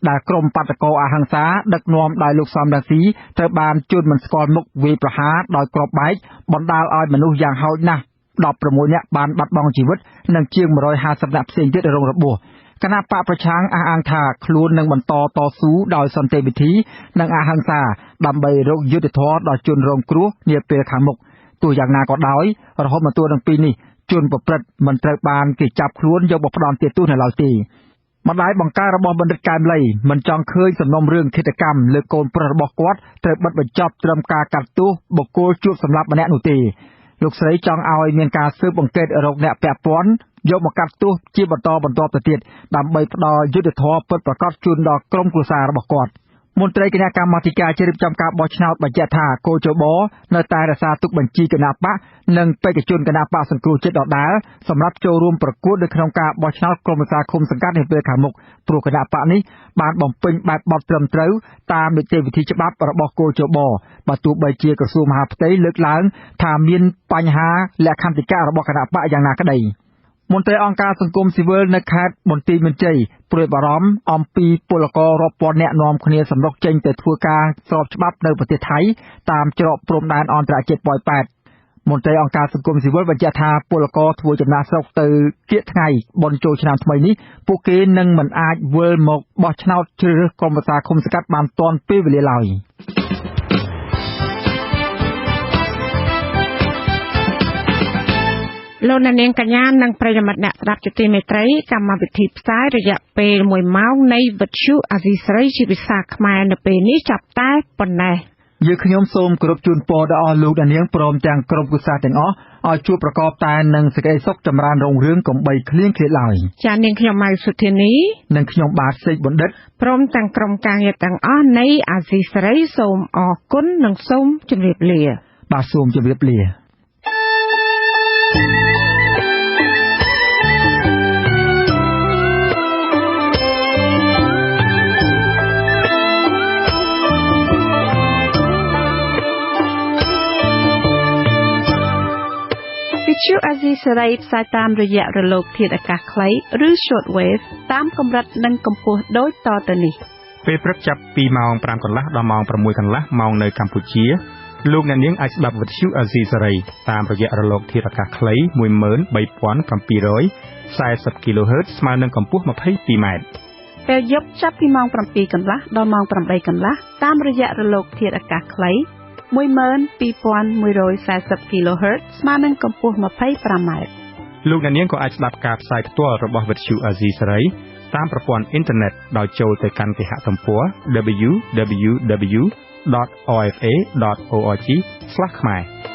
ដែលក្រុមបាតកោអហិង្សាដឹកនាំដោយលោកសំរងស៊ីត្រូវបានជួនមិនស្គាល់មុខវាយប្រហារដោយគ្រាប់បែកបណ្ដាលឲ្យមនុស្សយ៉ាងហោចណាស់16នាក់បានបាត់បង់ជីវិតនិងជាង150នាក់ផ្សេងទៀតរងរបួសគណៈបកប្រឆាំងអះអាងថាខ្លួននឹងបន្តតស៊ូដោយសន្តិវិធីនិងអហិង្សាដើម្បីរកយុត្តិធម៌ដល់ជនរងគ្រោះនាពេលខាងមុខទោះយ៉ាងណាក៏ដោយរហូតមកទល់នឹងពេលនេះជនប្រព្រឹត្តមិនត្រូវបានគេចាប់ខ្លួនយកមកផ្ដន់ទោសនៅឡើយទេម្ដាយបង្ការរបស់បណ្ឌិតកែមលីមិនចង់ឃើញសំណុំរឿងឃាតកម្មលើកូនប្រុសរបស់គាត់ត្រូវបិទបញ្ចប់ត្រឹមការកាត់ទោសបុគ្គលជួបសម្លាប់ម្នាក់នោះទេលោកស្រីចង់ឲ្យមានការស៊ើបអង្កេតរកអ្នកពាក់ព័ន្ធយកមកកាត់ទោសជាបន្តបន្ទាប់ទៅទៀតដើម្បីផ្ដល់យុត្តិធម៌ពិតប្រាកដជូនដល់ក្រុមគ្រួសាររបស់គាត់មន្ត្រីគណៈកម្មាធិការជ្រៀបចំការបោះឆ្នោតបញ្ជាក់ថាកោជបនៅតែរក្សាទុកបញ្ជីគណៈបកនិងបេក្ខជនគណៈបកសង្គ្រោះជាតិដដែលសម្រាប់ចូលរួមប្រកួតនៅក្នុងការបោះឆ្នោតក្រុមប្រឹក្សាឃុំសង្កាត់នាពេលខាងមុខព្រោះគណៈបកនេះបានបំពេញបែបបទត្រឹមត្រូវតាមនីតិវិធីច្បាប់របស់កោជបបើទោះបីជាក្រសួងមហាផ្ទៃលើកឡើងថាមានបញ្ហាលក្ខន្តិកៈរបស់គណៈបកយ៉ាងណាក្តីមន្ត្រីអង្គការសង្គមស៊ីវិលនៅខេត្តបន្ទាយមានជ័យព្រួយបារម្ភអំពីពលកររាប់ពាន់នាក់នាំគ្នាសម្រុកចេញទៅធ្វើការស្របច្បាប់នៅប្រទេសថៃតាមច្រកព្រំដែនអន្តរជាតិប៉ោយប៉ែតមន្ត្រីអង្គការសង្គមស៊ីវិលបញ្ជាក់ថាពលករធ្វើចំណាកស្រុកទៅគៀកថ្ងៃបុណ្យចូលឆ្នាំថ្មីនេះពួកគេនឹងមិនអាចវិលមកបោះឆ្នោតជ្រើសរើសក្រុមប្រឹក្សាឃុំសង្កាត់បានទាន់ពេលវេលាឡើយលោកនាងកញ្ញានិងប្រិយមិត្តអ្នកស្ដាប់ជាទីមេត្រីកម្មវិធីផ្សាយរយៈពេល1ម៉ោងនៃវិទ្យុអាស៊ីសេរីជាភាសាខ្មែរនៅពេលនេះចាប់តែប៉ុណ្ណេះយើងខ្ញុំសូមគោរពជូនពរដល់អស់លោកនាងព្រមទាំងក្រុមគ្រួសារទាំងអស់ឲ្យជួបប្រកបតែនឹងសេចក្តីសុខចម្រើនរុងរឿងកុំបីឃ្លៀងឃ្លាតឡើយចា៎នាងខ្ញុំម៉ៅសុធានីនិងខ្ញុំបាទសេកបណ្ឌិតព្រមទាំងក្រុមការងារទាំងអស់នៃអាស៊ីសេរីសូមអរគុណនិងសូមជម្រាបលាបាទសូមជម្រាបលាវិទ្យុអាស៊ីសេរីផ្សាយតាមរយៈរលកធាតុអាកាសខ្លីឬ Shortwave តាមកម្រិតនិងកម្ពស់ដូចតទៅនេះ ពេលព្រឹកចាប់ពីម៉ោង 5 កន្លះដល់ម៉ោង 6 កន្លះម៉ោងនៅកម្ពុជាលោកអ្នកនាងអាចស្ដាប់វិទ្យុអាស៊ីសេរីតាមរយៈរលកធាតុអាកាសខ្លី 13740 kHz ស្មើនឹងកម្ពស់ 22 ម៉ែត្រ ពេលយប់ចាប់ពីម៉ោង 7 កន្លះដល់ម៉ោង 8 កន្លះតាមរយៈរលកធាតុអាកាសខ្លី 12140 kHz ស្មើនឹងកម្ពស់ 25 ម៉ែត្រ លោកអ្នកនាងក៏អាចស្ដាប់ការផ្សាយផ្ទាល់របស់វិទ្យុអាស៊ីសេរីតាមប្រព័ន្ធអ៊ីនធឺណិតដោយចូលទៅកាន់គេហទំព័រ www.orfa.org/khmer